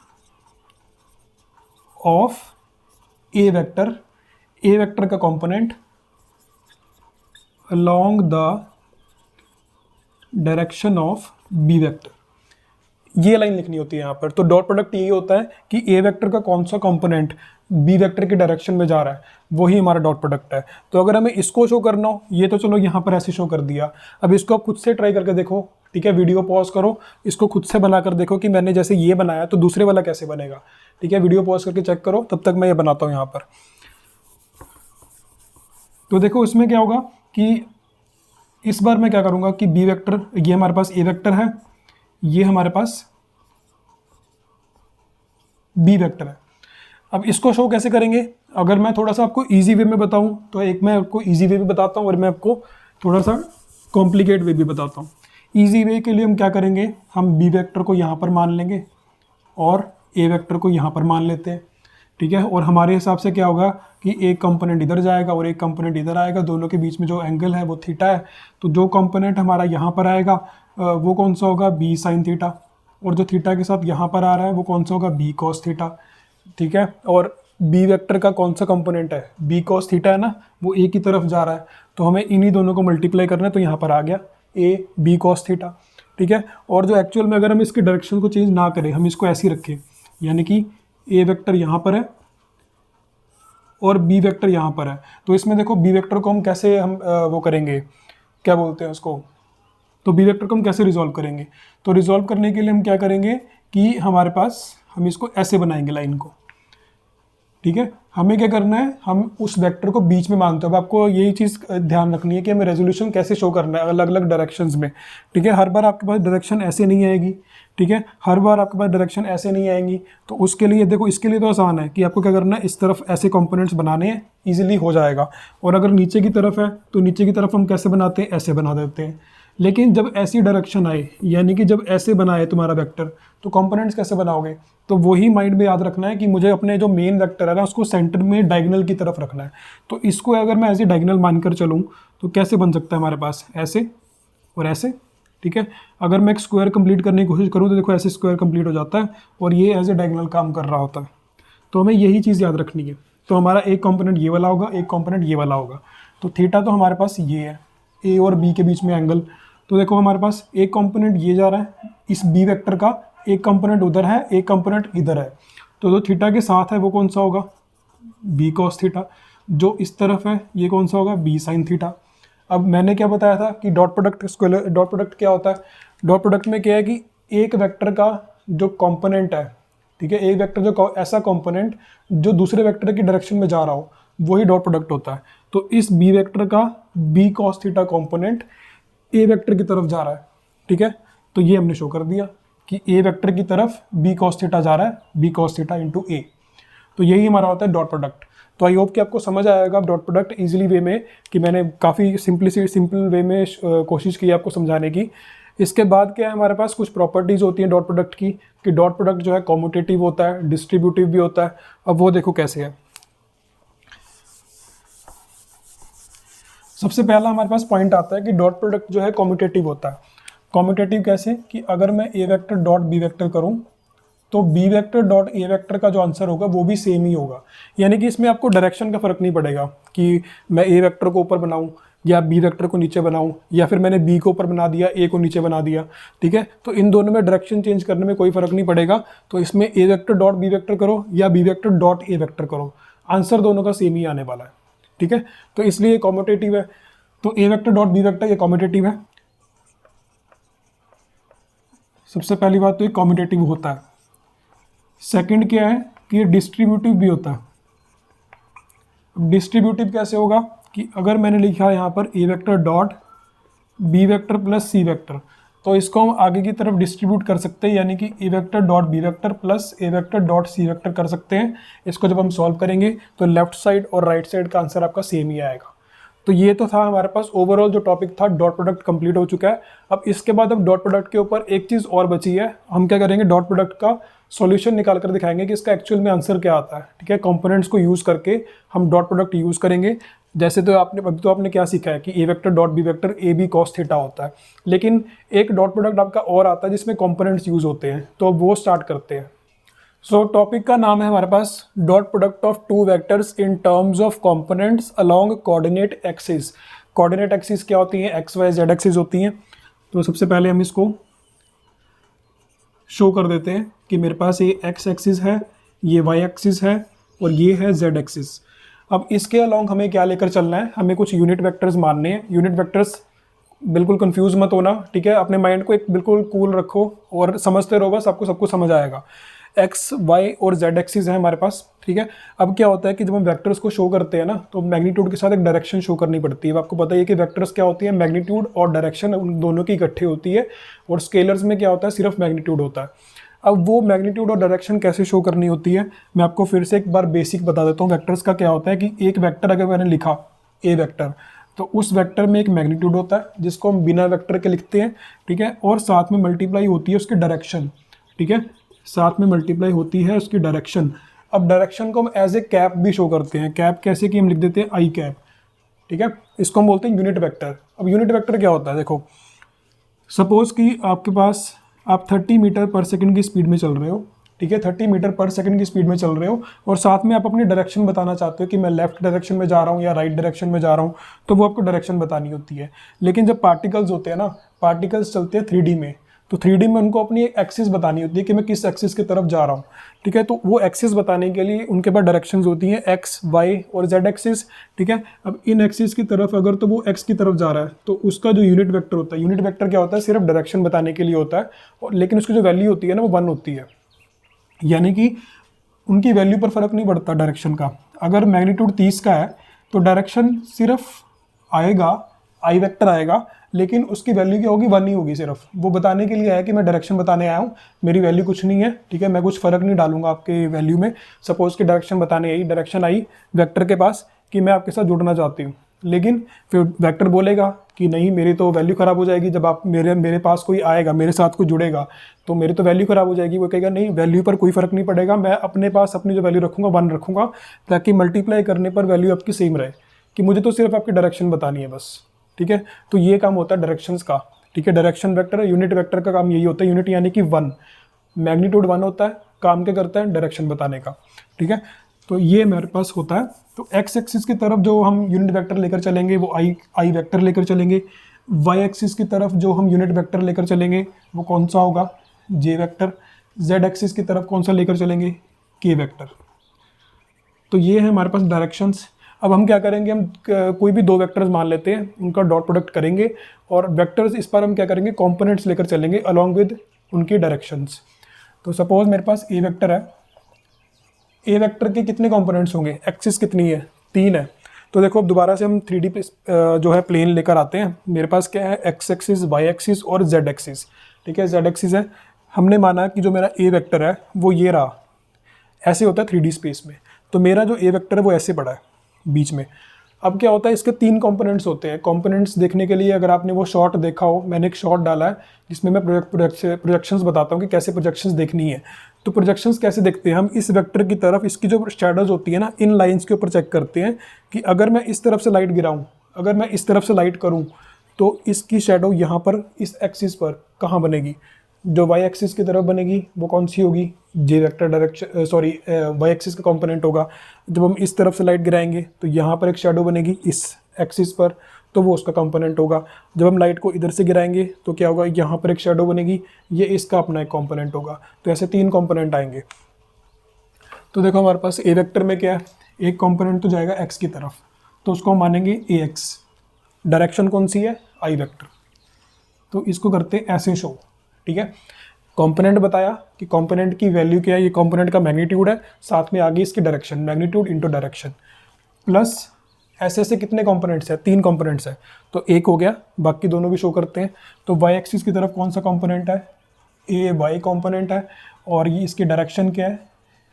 ऑफ ए वेक्टर का component along the direction of b vector, ये लाइन लिखनी होती है यहाँ पर। तो डॉट प्रोडक्ट यही होता है कि ए वेक्टर का कौन सा कंपोनेंट बी वेक्टर की डायरेक्शन में जा रहा है, वही हमारा डॉट प्रोडक्ट है। तो अगर हमें इसको शो करना हो, ये तो चलो यहाँ पर ऐसे शो कर दिया, अब इसको आप खुद से ट्राई करके देखो, ठीक है। वीडियो पॉज करो, इसको खुद से बनाकर देखो कि मैंने जैसे ये बनाया तो दूसरे वाला कैसे बनेगा, ठीक है। वीडियो पॉज करके चेक करो, तब तक मैं ये बनाता हूँ यहाँ पर। तो देखो इसमें क्या होगा कि इस बार मैं क्या करूँगा कि बी वेक्टर, ये हमारे पास ए वेक्टर है, ये हमारे पास बी वेक्टर है। अब इसको शो कैसे करेंगे, अगर मैं थोड़ा सा आपको इजी वे में बताऊं तो एक मैं आपको इजी वे भी बताता हूं और मैं आपको थोड़ा सा कॉम्प्लिकेट वे भी बताता हूं। इजी वे के लिए हम क्या करेंगे, हम बी वेक्टर को यहाँ पर मान लेंगे और ए वेक्टर को यहाँ पर मान लेते हैं, ठीक है। और हमारे हिसाब से क्या होगा कि एक कंपोनेंट इधर जाएगा और एक कंपोनेंट इधर आएगा, दोनों के बीच में जो एंगल है वो थीटा है। तो जो कंपोनेंट हमारा यहाँ पर आएगा वो कौन सा होगा, बी साइन थीटा, और जो थीटा के साथ यहाँ पर आ रहा है वो कौन सा होगा, बी कॉस थीटा, ठीक है। और बी वेक्टर का कौन सा कंपोनेंट है, बी कॉस थीटा है ना, वो ए की तरफ जा रहा है, तो हमें इन्हीं दोनों को मल्टीप्लाई करना है, तो यहाँ पर आ गया ए बी कॉस थीटा, ठीक है। और जो एक्चुअल में अगर हम इसकी डायरेक्शन को चेंज ना करें, हम इसको ऐसे ही रखें, यानी कि ए वेक्टर यहाँ पर है और बी वेक्टर यहाँ पर है, तो इसमें देखो बी वेक्टर को हम कैसे वो करेंगे, क्या बोलते हैं उसको, तो बी वेक्टर को हम कैसे रिजॉल्व करेंगे। तो रिजॉल्व करने के लिए हम क्या करेंगे कि हमारे पास, हम इसको ऐसे बनाएंगे लाइन को, ठीक है। हमें क्या करना है, हम उस वेक्टर को बीच में मानते हैं। अब आपको यही चीज़ ध्यान रखनी है कि हमें रेजोल्यूशन कैसे शो करना है अलग अलग डायरेक्शंस में, ठीक है। हर बार आपके पास डायरेक्शन ऐसे नहीं आएगी, ठीक है, हर बार आपके पास डायरेक्शन ऐसे नहीं आएंगी। तो उसके लिए देखो, इसके लिए तो आसान है कि आपको क्या करना है, इस तरफ ऐसे कंपोनेंट्स बनाने हैं, ईजिली हो जाएगा। और अगर नीचे की तरफ है तो नीचे की तरफ हम कैसे बनाते हैं, ऐसे बना देते हैं। लेकिन जब ऐसी डायरेक्शन आए, यानी कि जब ऐसे बनाए तुम्हारा वेक्टर, तो कंपोनेंट्स कैसे बनाओगे, तो वही माइंड में याद रखना है कि मुझे अपने जो मेन वेक्टर है ना, उसको सेंटर में डायगोनल की तरफ रखना है। तो इसको अगर मैं ऐसे डायगोनल मानकर चलूँ तो कैसे बन सकता है हमारे पास, ऐसे और ऐसे, ठीक है। अगर मैं एक स्क्वायर कंप्लीट करने की कोशिश करूँ तो देखो ऐसे स्क्वायर कंप्लीट हो जाता है और ये एज ए डायगोनल काम कर रहा होता है। तो हमें यही चीज़ याद रखनी है। तो हमारा एक कंपोनेंट ये वाला होगा, एक कंपोनेंट ये वाला होगा। तो थीटा तो हमारे पास ये है, ए और बी के बीच में एंगल। तो देखो हमारे पास एक कंपोनेंट ये जा रहा है इस बी वेक्टर का, एक कंपोनेंट उधर है, एक कंपोनेंट इधर है। तो जो थीटा के साथ है वो कौन सा होगा, बी कॉस थीटा। जो इस तरफ है ये कौन सा होगा, बी साइन थीटा। अब मैंने क्या बताया था कि dot product scalar, dot product क्या होता है, डॉट प्रोडक्ट में क्या है कि एक वेक्टर का जो कंपोनेंट है, ठीक है, एक वेक्टर जो ऐसा कंपोनेंट जो दूसरे वेक्टर की डायरेक्शन में जा रहा हो, वही डॉट प्रोडक्ट होता है। तो इस बी वेक्टर का b cos theta component a vector की तरफ जा रहा है, ठीक है। तो ये हमने शो कर दिया कि ए वेक्टर की तरफ बी कॉस थीटा जा रहा है, बी कॉस थीटा इंटू ए। तो यही हमारा होता है डॉट प्रोडक्ट। तो आई होप कि आपको समझ आएगा डॉट प्रोडक्ट इजीली वे में, कि मैंने काफ़ी सिंपल वे में कोशिश की आपको समझाने की। इसके बाद क्या है, हमारे पास कुछ प्रॉपर्टीज़ होती हैं डॉट प्रोडक्ट की, कि डॉट प्रोडक्ट जो है कॉम्यूटेटिव होता है, डिस्ट्रीब्यूटिव भी होता है। अब वो देखो कैसे है। सबसे पहला हमारे पास पॉइंट आता है कि डॉट प्रोडक्ट जो है कॉम्यूटेटिव होता है। कॉम्यूटेटिव कैसे, कि अगर मैं ए वेक्टर डॉट बी वेक्टर करूं तो b vector dot a vector का जो आंसर होगा वो भी सेम ही होगा। यानी कि इसमें आपको डायरेक्शन का फर्क नहीं पड़ेगा कि मैं ए वेक्टर को ऊपर बनाऊं या बी वेक्टर को नीचे बनाऊं, या फिर मैंने बी को ऊपर बना दिया, ए को नीचे बना दिया, ठीक है। तो इन दोनों में डायरेक्शन चेंज करने में कोई फर्क नहीं पड़ेगा। तो इसमें a vector dot B vector करो या b vector dot a vector करो, आंसर दोनों का सेम ही आने वाला है, ठीक है। तो इसलिए ये कॉम्यूटेटिव है। तो ए वेक्टर डॉट बी वेक्टर ये कॉम्यूटेटिव है। सबसे पहली बात तो ये कॉम्यूटेटिव होता है। सेकंड क्या है कि ये डिस्ट्रीब्यूटिव भी होता है। अब डिस्ट्रीब्यूटिव कैसे होगा, कि अगर मैंने लिखा है यहाँ पर A vector dot B vector plus C vector, तो इसको हम आगे की तरफ डिस्ट्रीब्यूट कर सकते हैं, यानी कि A vector dot B vector plus A vector dot C vector कर सकते हैं। इसको जब हम सॉल्व करेंगे तो लेफ्ट साइड और राइट साइड का आंसर आपका सेम ही आएगा। तो ये तो था हमारे पास ओवरऑल जो टॉपिक था, डॉट प्रोडक्ट कंप्लीट हो चुका है। अब इसके बाद अब डॉट प्रोडक्ट के ऊपर एक चीज़ और बची है। हम क्या करेंगे, डॉट प्रोडक्ट का सॉल्यूशन निकाल कर दिखाएंगे कि इसका एक्चुअल में आंसर क्या आता है, ठीक है। कंपोनेंट्स को यूज़ करके हम डॉट प्रोडक्ट यूज़ करेंगे। जैसे तो आपने क्या सीखा है कि A vector dot B vector A B cos theta होता है, लेकिन एक डॉट प्रोडक्ट आपका और आता है जिसमें कंपोनेंट्स यूज होते हैं, तो वो स्टार्ट करते हैं। सो टॉपिक का नाम है हमारे पास dot product of two vectors in terms of components along coordinate axis. Coordinate axis क्या होती है? एक्स वाई जेड एक्सिस होती हैं। तो सबसे पहले हम इसको शो कर देते हैं कि मेरे पास ये एक्स एक्सिस है, ये वाई एक्सिस है और ये है जेड एक्सिस। अब इसके अलोंग हमें क्या लेकर चलना है? हमें कुछ यूनिट वेक्टर्स मानने हैं। यूनिट वेक्टर्स बिल्कुल कंफ्यूज मत होना, ठीक है? अपने माइंड को एक बिल्कुल कूल रखो और समझते रहो, बस आपको सब कुछ समझ आएगा। एक्स वाई और जेड एक्सिस है हमारे पास, ठीक है? अब क्या होता है कि जब हम वेक्टर्स को शो करते हैं ना, तो मैग्नीट्यूड के साथ एक डायरेक्शन शो करनी पड़ती है। अब आपको पता है कि वेक्टर्स क्या होती है, मैग्नीट्यूड और डायरेक्शन उन दोनों की इकट्ठी होती है, और स्केलर्स में क्या होता है, सिर्फ मैग्नीट्यूड होता है। अब वो मैग्नीट्यूड और डायरेक्शन कैसे शो करनी होती है, मैं आपको फिर से एक बार बेसिक बता देता हूँ। वेक्टर्स का क्या होता है कि एक वेक्टर अगर मैंने लिखा ए वेक्टर, तो उस वेक्टर में एक मैग्नीट्यूड होता है जिसको हम बिना वेक्टर के लिखते हैं, ठीक है? और साथ में मल्टीप्लाई होती है उसकी डायरेक्शन, ठीक है? साथ में मल्टीप्लाई होती है उसकी डायरेक्शन। अब डायरेक्शन को हम एज ए कैप भी शो करते हैं। कैप कैसे कि हम लिख देते हैं आई कैप, ठीक है? इसको हम बोलते हैं यूनिट वेक्टर। अब यूनिट वेक्टर क्या होता है? देखो, सपोज कि आपके पास आप 30 मीटर पर सेकंड की स्पीड में चल रहे हो, ठीक है? 30 मीटर पर सेकंड की स्पीड में चल रहे हो और साथ में आप अपनी डायरेक्शन बताना चाहते हो कि मैं लेफ्ट डायरेक्शन में जा रहा हूँ या राइट डायरेक्शन में जा रहा हूँ, तो वो आपको डायरेक्शन बतानी होती है। लेकिन जब पार्टिकल्स होते हैं ना, पार्टिकल्स चलते हैं 3D में, तो 3D में उनको अपनी एक एक्सिस बतानी होती है कि मैं किस एक्सिस की तरफ जा रहा हूँ, ठीक है? तो वो एक्सिस बताने के लिए उनके पास डायरेक्शंस होती हैं एक्स, वाई और जेड एक्सिस, ठीक है? अब इन एक्सिस की तरफ अगर तो वो एक्स की तरफ जा रहा है, तो उसका जो यूनिट वेक्टर होता है, यूनिट वेक्टर क्या होता है? सिर्फ डायरेक्शन बताने के लिए होता है, और लेकिन उसकी जो वैल्यू होती है ना, वो 1 होती है। यानी कि उनकी वैल्यू पर फर्क नहीं पड़ता डायरेक्शन का। अगर मैग्नीट्यूड 30 का है तो डायरेक्शन सिर्फ आएगा, आई वेक्टर आएगा, लेकिन उसकी वैल्यू क्या होगी? 1 ही होगी। सिर्फ वो बताने के लिए आया कि मैं डायरेक्शन बताने आया हूँ, मेरी वैल्यू कुछ नहीं है, ठीक है? मैं कुछ फर्क नहीं डालूंगा आपके वैल्यू में। सपोज कि डायरेक्शन बताने आई, डायरेक्शन आई वेक्टर के पास कि मैं आपके साथ जुड़ना चाहती हूँ, लेकिन फिर वेक्टर बोलेगा कि नहीं, मेरी तो वैल्यू ख़राब हो जाएगी। जब आप मेरे पास कोई आएगा, मेरे साथ कोई जुड़ेगा, तो मेरी तो वैल्यू ख़राब हो जाएगी। वो कहेगा नहीं, वैल्यू पर कोई फ़र्क नहीं पड़ेगा, मैं अपने पास अपनी जो वैल्यू रखूँगा 1 रखूँगा, ताकि मल्टीप्लाई करने पर वैल्यू आपकी सेम रहे, कि मुझे तो सिर्फ आपकी डायरेक्शन बतानी है बस, ठीक है? तो ये काम होता है डायरेक्शंस का, ठीक है? डायरेक्शन वेक्टर, यूनिट वेक्टर का काम यही होता है। यूनिट यानी कि 1, मैग्नीट्यूड 1 होता है, काम क्या करता है? डायरेक्शन बताने का, ठीक है? तो ये मेरे पास होता है। तो एक्स एक्सिस की तरफ जो हम यूनिट वेक्टर लेकर चलेंगे वो आई वेक्टर लेकर चलेंगे। वाई एक्सिस की तरफ जो हम यूनिट वेक्टर लेकर चलेंगे वो कौन सा होगा? जे वेक्टर। जेड एक्सिस की तरफ कौन सा लेकर चलेंगे? के वेक्टर। तो ये है हमारे पास डायरेक्शंस। अब हम क्या करेंगे, हम कोई भी 2 वेक्टर्स मान लेते हैं, उनका डॉट प्रोडक्ट करेंगे, और वेक्टर्स इस पर हम क्या करेंगे? कंपोनेंट्स लेकर चलेंगे अलॉन्ग विद उनकी डायरेक्शंस। तो सपोज मेरे पास ए वेक्टर है, ए वेक्टर के कितने कंपोनेंट्स होंगे? एक्सिस कितनी है? 3 है। तो देखो, अब दोबारा से हम 3D पे जो है प्लेन लेकर आते हैं। मेरे पास क्या है? एक्स एक्सिस, वाई एक्सिस और जेड एक्सिस, ठीक है? जेड एक्सिस है। हमने माना कि जो मेरा ए वेक्टर है वो ये रहा, ऐसे होता है 3D स्पेस में। तो मेरा जो ए वेक्टर है वो ऐसे पड़ा है बीच में। अब क्या होता है, इसके 3 कंपोनेंट्स होते हैं। कंपोनेंट्स देखने के लिए अगर आपने वो शॉट देखा हो, मैंने एक शॉट डाला है जिसमें मैं प्रोजेक्शंस बताता हूँ कि कैसे प्रोजेक्शंस देखनी है। तो प्रोजेक्शंस कैसे देखते हैं? हम इस वेक्टर की तरफ इसकी जो शैडोज होती है ना, इन लाइंस के ऊपर चेक करते हैं कि अगर मैं इस तरफ से लाइट गिराऊँ, अगर मैं इस तरफ से लाइट करूँ, तो इसकी शैडो यहाँ पर इस एक्सिस पर कहाँ बनेगी? जो वाई एक्सिस की तरफ बनेगी वो कौन सी होगी? J vector direction, sorry, Y axis का कंपोनेंट होगा। जब हम इस तरफ से लाइट गिराएंगे तो यहाँ पर एक शैडो बनेगी इस एक्सिस पर, तो वो उसका कंपोनेंट होगा। जब हम लाइट को इधर से गिराएंगे तो क्या होगा? यहाँ पर एक शैडो बनेगी, ये इसका अपना एक कंपोनेंट होगा। तो ऐसे 3 कंपोनेंट आएंगे। तो देखो, हमारे पास ए वेक्टर में क्या है? एक कंपोनेंट तो जाएगा एक्स की तरफ, तो उसको हम मानेंगे ए एक्स। डायरेक्शन कौन सी है? आई वेक्टर। तो इसको करते ऐसे शो, ठीक है? कंपोनेंट बताया कि कंपोनेंट की वैल्यू क्या है, ये कंपोनेंट का मैग्नीट्यूड है, साथ में आगे इसकी direction, magnitude into direction, plus ऐसे कितने कंपोनेंट्स हैं? 3 कंपोनेंट्स है। तो एक हो गया, बाकी दोनों भी शो करते हैं। तो वाई एक्सिस की तरफ कौन सा कंपोनेंट है? ए वाई कंपोनेंट है, और ये इसकी डायरेक्शन क्या है?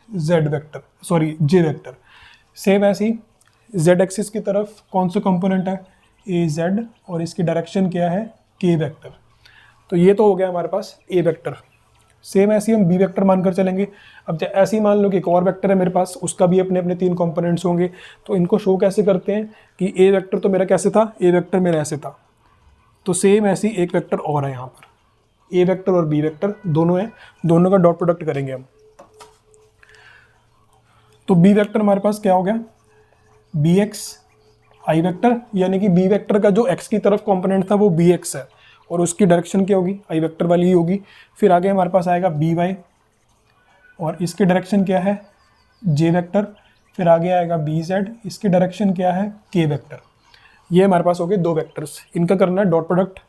जेड वेक्टर, सॉरी, जे वेक्टर। सेम ऐसे ही जेड एक्सिस की तरफ कौन सा कंपोनेंट है? ए जेड, और इसकी डायरेक्शन क्या है? के वेक्टर। तो ये तो हो गया हमारे पास ए वेक्टर। सेम ऐसे ही हम बी वेक्टर मानकर चलेंगे। अब ऐसे ही मान लो कि एक और वेक्टर है मेरे पास, उसका भी अपने अपने 3 कंपोनेंट्स होंगे। तो इनको शो कैसे करते हैं कि ए वेक्टर तो मेरा कैसे था, ए वेक्टर मेरा ऐसे था, तो सेम ऐसे ही एक वेक्टर और है यहाँ पर, ए वेक्टर और बी वेक्टर दोनों हैं, दोनों का डॉट प्रोडक्ट करेंगे हम। तो बी वेक्टर हमारे पास क्या हो गया, बी एक्स आई वेक्टर, यानी कि बी वेक्टर का जो एक्स की तरफ कंपोनेंट था वो बी एक्स है और उसकी डायरेक्शन क्या होगी, आई वेक्टर वाली ही होगी। फिर आगे हमारे पास आएगा बी वाई और इसकी डायरेक्शन क्या है, जे वेक्टर। फिर आगे आएगा बी जेड, इसकी डायरेक्शन क्या है, के वेक्टर। ये हमारे पास हो गए 2 वेक्टर्स, इनका करना है डॉट प्रोडक्ट।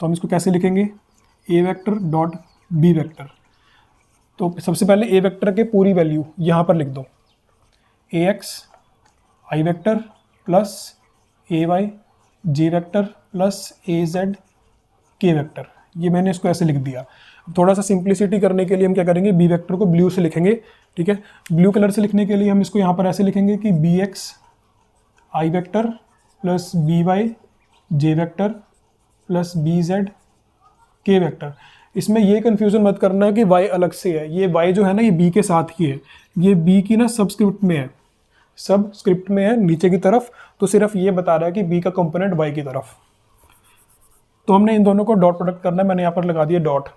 तो हम इसको कैसे लिखेंगे, a vector dot B vector. तो सबसे पहले ए वेक्टर के पूरी वैल्यू यहाँ पर लिख दो, ए X I vector plus A Y J vector plus A Z K vector. ये मैंने इसको ऐसे लिख दिया। थोड़ा सा सिंप्लिसिटी करने के लिए हम क्या करेंगे, बी वेक्टर को ब्लू से लिखेंगे, ठीक है। ब्लू कलर से लिखने के लिए हम इसको यहाँ पर ऐसे लिखेंगे कि B X I vector plus B Y J vector plus B Z K vector. इसमें ये कन्फ्यूज़न मत करना कि y अलग से है, ये y जो है ना ये b के साथ ही है, ये b की ना सबस्क्रिप्ट में है, सब स्क्रिप्ट में है नीचे की तरफ, तो सिर्फ ये बता रहा है कि b का कंपोनेंट y की तरफ। तो हमने इन दोनों को डॉट प्रोडक्ट करना है, मैंने यहाँ पर लगा दिया डॉट।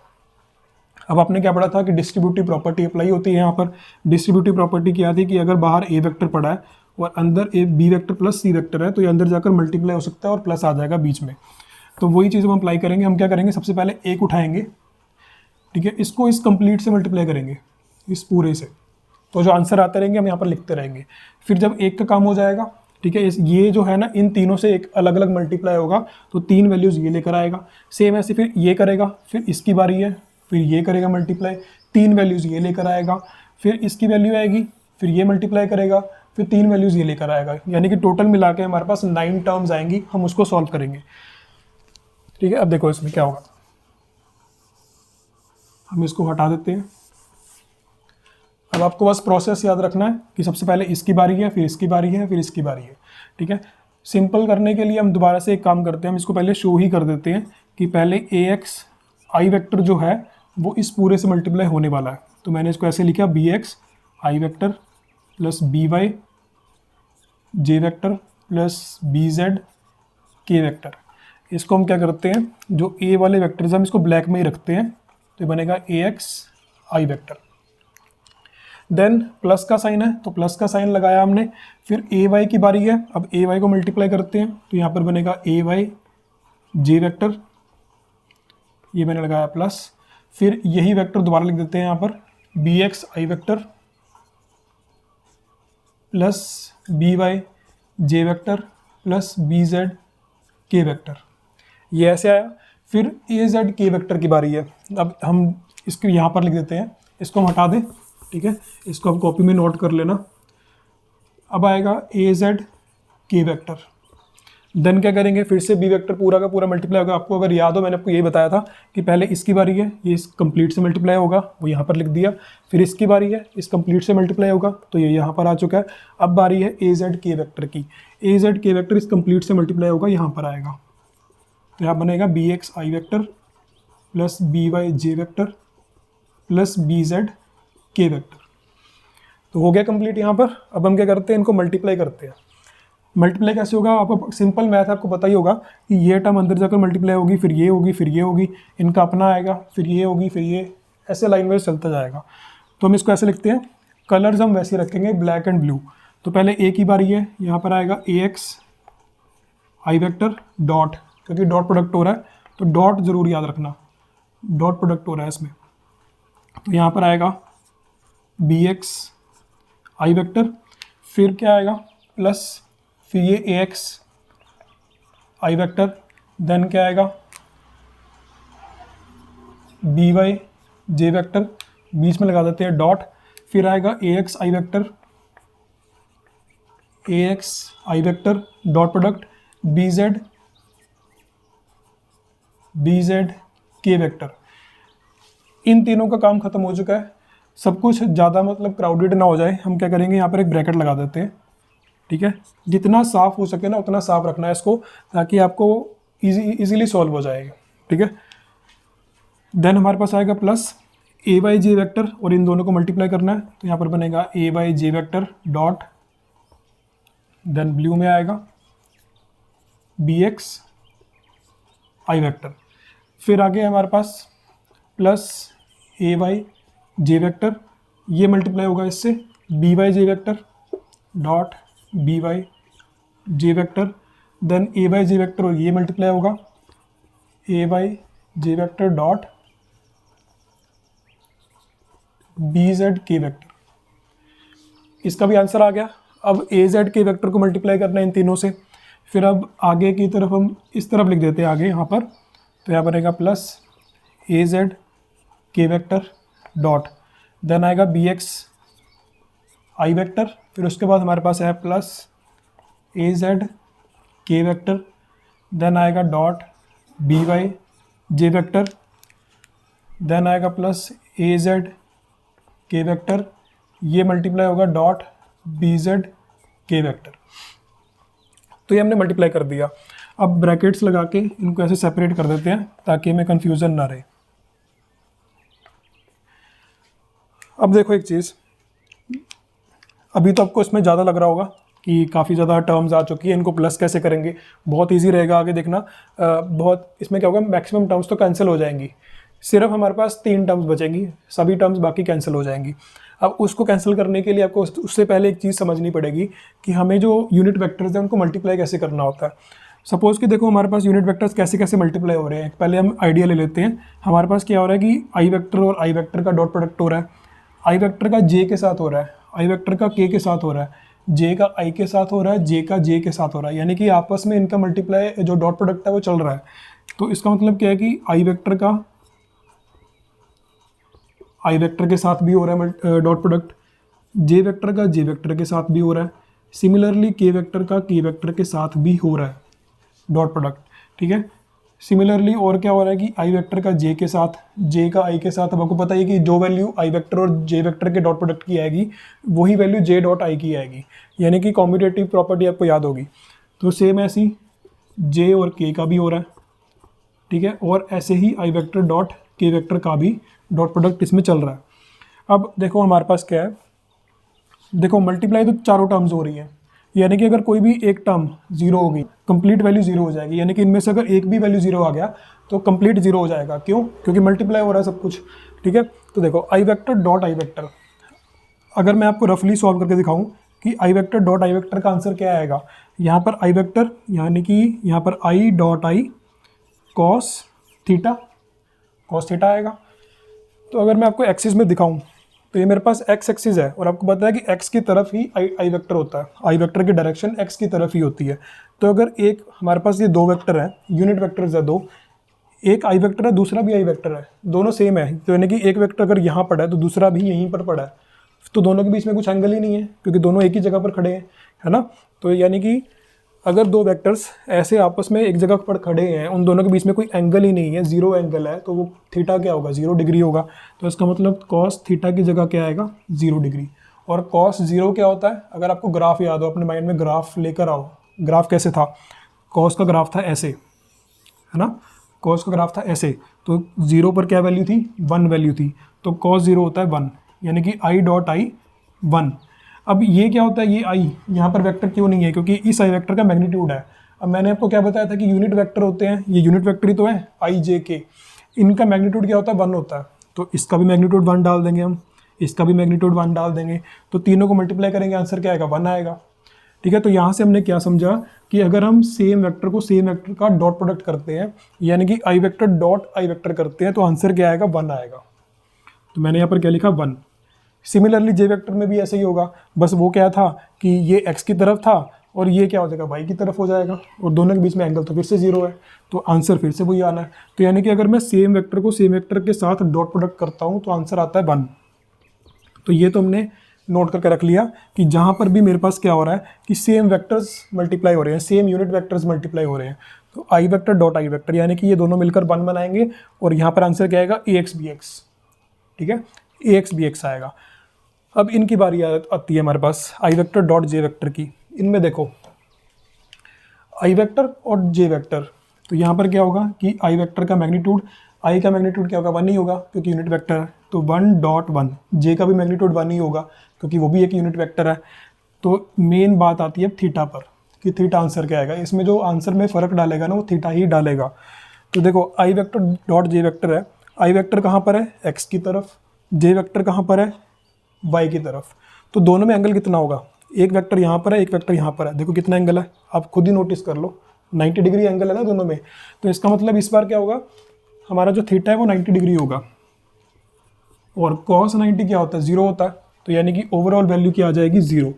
अब आपने क्या पढ़ा था कि डिस्ट्रीब्यूटिव प्रॉपर्टी अप्लाई होती है यहाँ पर। डिस्ट्रीब्यूटिव प्रॉपर्टी क्या थी कि अगर बाहर ए वेक्टर पड़ा है और अंदर a b vector plus C vector है, तो ये अंदर जाकर मल्टीप्लाई हो सकता है और प्लस आ जाएगा बीच में। तो वही चीज़ हम अप्लाई करेंगे। हम क्या करेंगे, सबसे पहले एक उठाएंगे, ठीक है, इसको इस कंप्लीट से मल्टीप्लाई करेंगे, इस पूरे से, तो जो आंसर आते रहेंगे हम यहाँ पर लिखते रहेंगे। फिर जब एक का काम हो जाएगा, ठीक है, ये जो है ना इन तीनों से एक अलग अलग मल्टीप्लाई होगा, तो 3 वैल्यूज़ ये लेकर आएगा। सेम ऐसे फिर ये करेगा, फिर इसकी बारी है, फिर ये करेगा मल्टीप्लाई, 3 वैल्यूज़ ये लेकर आएगा, फिर इसकी वैल्यू आएगी, फिर ये मल्टीप्लाई करेगा, फिर 3 वैल्यूज़ ये लेकर आएगा, यानी कि टोटल मिला के हमारे पास 9 टर्म्स आएंगी। हम उसको सॉल्व करेंगे, ठीक है। अब देखो इसमें क्या होगा, हम इसको हटा देते हैं। अब आपको बस प्रोसेस याद रखना है कि सबसे पहले इसकी बारी है, फिर इसकी बारी है, फिर इसकी बारी है, ठीक है। सिंपल करने के लिए हम दोबारा से एक काम करते हैं, हम इसको पहले शो ही कर देते हैं कि पहले ए एक्स आई वेक्टर जो है वो इस पूरे से मल्टीप्लाई होने वाला है। तो मैंने इसको ऐसे लिखा, B X I vector plus B Y J vector plus B Z K vector. इसको हम क्या करते हैं, जो ए वाले वेक्टर्स हम इसको ब्लैक में ही रखते हैं, तो बनेगा ए X I vector. Then plus का साइन है, तो प्लस का साइन लगाया हमने। फिर ए वाई की बारी है, अब ए वाई को मल्टीप्लाई करते हैं, तो यहाँ पर बनेगा ए वाई जे वेक्टर, ये मैंने लगाया प्लस। फिर यही वेक्टर दोबारा लिख देते हैं यहाँ पर, B X I vector plus B Y J vector plus B Z K vector, ये ऐसे आया। फिर ए जेड के वेक्टर की बारी है, अब हम इसको यहाँ पर लिख देते हैं, इसको हम हटा दें, ठीक है, इसको आप कॉपी में नोट कर लेना। अब आएगा ए जेड के वेक्टर। देन क्या करेंगे, फिर से बी वेक्टर पूरा का पूरा मल्टीप्लाई होगा। आपको अगर याद हो, मैंने आपको यही बताया था कि पहले इसकी बारी है, ये इस कंप्लीट से मल्टीप्लाई होगा, वो यहाँ पर लिख दिया। फिर इसकी बारी है, इस कंप्लीट से मल्टीप्लाई होगा, तो ये यहाँ पर आ चुका है। अब बारी है ए जेड के वेक्टर की, ए जेड के वेक्टर इस कंप्लीट से मल्टीप्लाई होगा, यहाँ पर आएगा, तो यहाँ बनेगा B X I vector plus B Y J vector plus B Z K vector. तो हो गया कंप्लीट यहाँ पर। अब हम क्या करते हैं, इनको मल्टीप्लाई करते हैं। मल्टीप्लाई कैसे होगा, आप सिंपल मैथ आपको पता ही होगा कि ये टर्म अंदर जाकर मल्टीप्लाई होगी, फिर ये होगी, फिर ये होगी, इनका अपना आएगा, फिर ये होगी, फिर ये, ऐसे लाइन वाइज चलता जाएगा। तो हम इसको ऐसे लिखते हैं, कलर्स हम वैसे रखेंगे ब्लैक एंड ब्लू। तो पहले ए की बारी है, यहाँ पर आएगा A X I vector dot, क्योंकि डॉट प्रोडक्ट हो रहा है तो डॉट जरूर याद रखना, डॉट प्रोडक्ट हो रहा है इसमें। तो यहाँ पर आएगा बी एक्स आई वेक्टर, फिर क्या आएगा प्लस, फिर ये A X I vector, then क्या आएगा बी वाई जे वेक्टर, बीच में लगा देते हैं डॉट, फिर आएगा A X I vector, A X I vector dot product B Z K vector. इन तीनों का काम खत्म हो चुका है। सब कुछ ज़्यादा मतलब क्राउडेड ना हो जाए, हम क्या करेंगे, यहाँ पर एक ब्रैकेट लगा देते हैं, ठीक है। जितना साफ हो सके ना उतना साफ रखना है इसको, ताकि आपको इजीली सॉल्व हो जाएगा, ठीक है। देन हमारे पास आएगा plus A Y J vector और इन दोनों को मल्टीप्लाई करना है, तो यहाँ पर बनेगा A Y J vector dot, then blue में आएगा बी एक्स आई वेक्टर। फिर आगे हमारे पास plus A Y J vector, ये मल्टीप्लाई होगा इससे B Y J vector dot B Y J vector, then A Y J vector और ये मल्टीप्लाई होगा A Y J vector dot B Z K vector. इसका भी आंसर आ गया। अब ए जेड के वेक्टर को मल्टीप्लाई करना है इन तीनों से। फिर अब आगे की तरफ हम इस तरफ लिख देते हैं आगे यहाँ पर, तो यहाँ बनेगा प्लस ए Z K vector dot, then आएगा बी एक्स आई वेक्टर, फिर उसके बाद हमारे पास है प्लस ए जेड के वेक्टर, देन आएगा dot B Y J vector, then आएगा प्लस ए जेड के वेक्टर, ये मल्टीप्लाई होगा dot B Z K vector. तो ये हमने मल्टीप्लाई कर दिया। अब ब्रैकेट्स लगा के इनको ऐसे सेपरेट कर देते हैं ताकि हमें कन्फ्यूज़न ना रहे। अब देखो एक चीज़, अभी तो आपको इसमें ज़्यादा लग रहा होगा कि काफ़ी ज़्यादा टर्म्स आ चुकी है, इनको प्लस कैसे करेंगे, बहुत इजी रहेगा आगे देखना। बहुत इसमें क्या होगा, मैक्सिमम टर्म्स तो कैंसिल हो जाएंगी, सिर्फ हमारे पास 3 टर्म्स बचेंगी, सभी टर्म्स बाकी कैंसिल हो जाएंगी। अब उसको कैंसिल करने के लिए आपको उससे पहले एक चीज़ समझनी पड़ेगी कि हमें जो यूनिट वेक्टर्स हैं उनको मल्टीप्लाई कैसे करना होता है। सपोज़ कि देखो हमारे पास यूनिट वेक्टर्स कैसे कैसे मल्टीप्लाई हो रहे हैं। पहले हम आइडिया ले लेते हैं। हमारे पास क्या हो रहा है कि आई वेक्टर और आई वेक्टर का डॉट प्रोडक्ट हो रहा है, आई वेक्टर का जे के साथ हो रहा है, आई वेक्टर का के साथ हो रहा है, जे का आई के साथ हो रहा है, जे का जे के साथ हो रहा है, यानी कि आपस में इनका मल्टीप्लाई जो डॉट प्रोडक्ट है वो चल रहा है। तो इसका मतलब क्या है कि आई वेक्टर का आई वेक्टर के साथ भी हो रहा है डॉट प्रोडक्ट, जे वेक्टर का जे वेक्टर के साथ भी हो रहा है, सिमिलरली के वेक्टर का के वेक्टर के साथ भी हो रहा है डॉट प्रोडक्ट, ठीक है। सिमिलरली और क्या हो रहा है कि आई वेक्टर का जे के साथ, जे का आई के साथ, अब आपको पता है कि जो वैल्यू आई वेक्टर और जे वेक्टर के डॉट प्रोडक्ट की आएगी वही वैल्यू जे डॉट आई की आएगी, यानी कि कॉम्यूटेटिव प्रॉपर्टी आपको याद होगी। तो सेम ऐसी जे और के का भी हो रहा है, ठीक है, और ऐसे ही आई वेक्टर डॉट के वेक्टर का भी डॉट प्रोडक्ट इसमें चल रहा है। अब देखो हमारे पास क्या है, देखो मल्टीप्लाई तो चारों टर्म्स हो रही है, यानी कि अगर कोई भी एक टर्म जीरो होगी कंप्लीट वैल्यू जीरो हो जाएगी, यानी कि इनमें से अगर एक भी वैल्यू जीरो आ गया तो कंप्लीट जीरो हो जाएगा। क्यों? क्योंकि मल्टीप्लाई हो रहा है सब कुछ, ठीक है। तो देखो आई वेक्टर डॉट आई वेक्टर, अगर मैं आपको रफली सॉल्व करके दिखाऊं कि आई वेक्टर डॉट आई वेक्टर का आंसर क्या आएगा, यहाँ पर आई वेक्टर यानी कि यहाँ पर I dot I cos theta आएगा। तो अगर मैं आपको एक्सिस में दिखाऊं तो ये मेरे पास एक्स एक्सिस है और आपको पता है कि एक्स की तरफ ही आई वेक्टर होता है, आई वेक्टर की डायरेक्शन एक्स की तरफ ही होती है। तो अगर एक हमारे पास ये दो वेक्टर हैं, यूनिट वेक्टर्स है दो, एक आई वेक्टर है दूसरा भी आई वेक्टर है, दोनों सेम है, तो यानी कि एक वेक्टर अगर यहाँ पड़ा है तो दूसरा भी यहीं पर पड़ा है, तो दोनों के बीच में कुछ एंगल ही नहीं है क्योंकि दोनों एक ही जगह पर खड़े हैं, है ना। तो यानी कि अगर दो वेक्टर्स ऐसे आपस में एक जगह पर खड़े हैं, उन दोनों के बीच में कोई एंगल ही नहीं है, जीरो एंगल है, तो वो थीटा क्या होगा, 0 डिग्री होगा। तो इसका मतलब कॉस थीटा की जगह क्या आएगा, 0 डिग्री। और कॉस 0 क्या होता है, अगर आपको ग्राफ याद हो, अपने माइंड में ग्राफ लेकर आओ। ग्राफ कैसे था, कॉस का ग्राफ था ऐसे, है ना, कॉस का ग्राफ था ऐसे, तो 0 पर क्या वैल्यू थी, 1 वैल्यू थी, तो कॉस 0 होता है 1, यानी कि आई डॉट आई 1। अब ये क्या होता है, ये आई यहाँ पर वेक्टर क्यों नहीं है, क्योंकि इस आई वेक्टर का मैग्नीट्यूड है। अब मैंने आपको क्या बताया था कि यूनिट वेक्टर होते हैं, ये यूनिट वेक्टर ही तो है आई जे के, इनका मैग्नीट्यूड क्या होता है, 1 होता है। तो इसका भी मैग्नीट्यूड 1 डाल देंगे हम, इसका भी मैग्नीट्यूड 1 डाल देंगे, तो तीनों को मल्टीप्लाई करेंगे, आंसर क्या आएगा, 1 आएगा, ठीक है। तो यहाँ से हमने क्या समझा कि अगर हम सेम वेक्टर को सेम वेक्टर का डॉट प्रोडक्ट करते हैं, यानी कि आई वेक्टर डॉट आई वेक्टर करते हैं, तो आंसर क्या आएगा, 1 आएगा। तो मैंने यहाँ पर क्या लिखा, 1। सिमिलरली जे वेक्टर में भी ऐसे ही होगा, बस वो क्या था कि ये एक्स की तरफ था और ये क्या हो जाएगा, वाई की तरफ हो जाएगा, और दोनों के बीच में एंगल तो फिर से 0 है, तो आंसर फिर से वही आना है। तो यानी कि अगर मैं सेम वेक्टर को सेम वेक्टर के साथ डॉट प्रोडक्ट करता हूँ तो आंसर आता है 1। तो ये तो हमने नोट करके रख लिया कि जहाँ पर भी मेरे पास क्या हो रहा है कि सेम वेक्टर्स मल्टीप्लाई हो रहे हैं, सेम यूनिट वेक्टर्स मल्टीप्लाई हो रहे हैं, तो आई वेक्टर डॉट आई वेक्टर, यानी कि ये दोनों मिलकर 1 बनाएंगे, और यहाँ पर आंसर क्या आएगा, ए एक्स बी एक्स, ठीक है, ए एक्स बी एक्स आएगा। अब इनकी बारी आती है हमारे पास आई वेक्टर डॉट जे वेक्टर की। इनमें देखो आई वेक्टर और जे वेक्टर, तो यहाँ पर क्या होगा कि आई वेक्टर का मैग्नीट्यूड, आई का मैग्नीट्यूड क्या होगा, 1 ही होगा क्योंकि यूनिट वेक्टर है, तो 1.1, जे का भी मैग्नीट्यूड 1 ही होगा क्योंकि वो भी एक यूनिट वेक्टर है। तो मेन बात आती है थीटा पर कि थीटा आंसर क्या आएगा। इसमें जो आंसर में फ़र्क डालेगा ना वो थीटा ही डालेगा। तो देखो आई वेक्टर डॉट जे वेक्टर है, आई वेक्टर कहाँ पर है, एक्स की तरफ, जे वेक्टर कहाँ पर है, वाई की तरफ। तो दोनों में एंगल कितना होगा, एक वेक्टर यहाँ पर है, एक वेक्टर यहाँ पर है, देखो कितना एंगल है, आप खुद ही नोटिस कर लो, 90 डिग्री एंगल है ना दोनों में। तो इसका मतलब इस बार क्या होगा, हमारा जो थीटा है वो 90 डिग्री होगा और cos 90 क्या होता है, 0 होता है। तो यानी कि ओवरऑल वैल्यू क्या आ जाएगी, 0।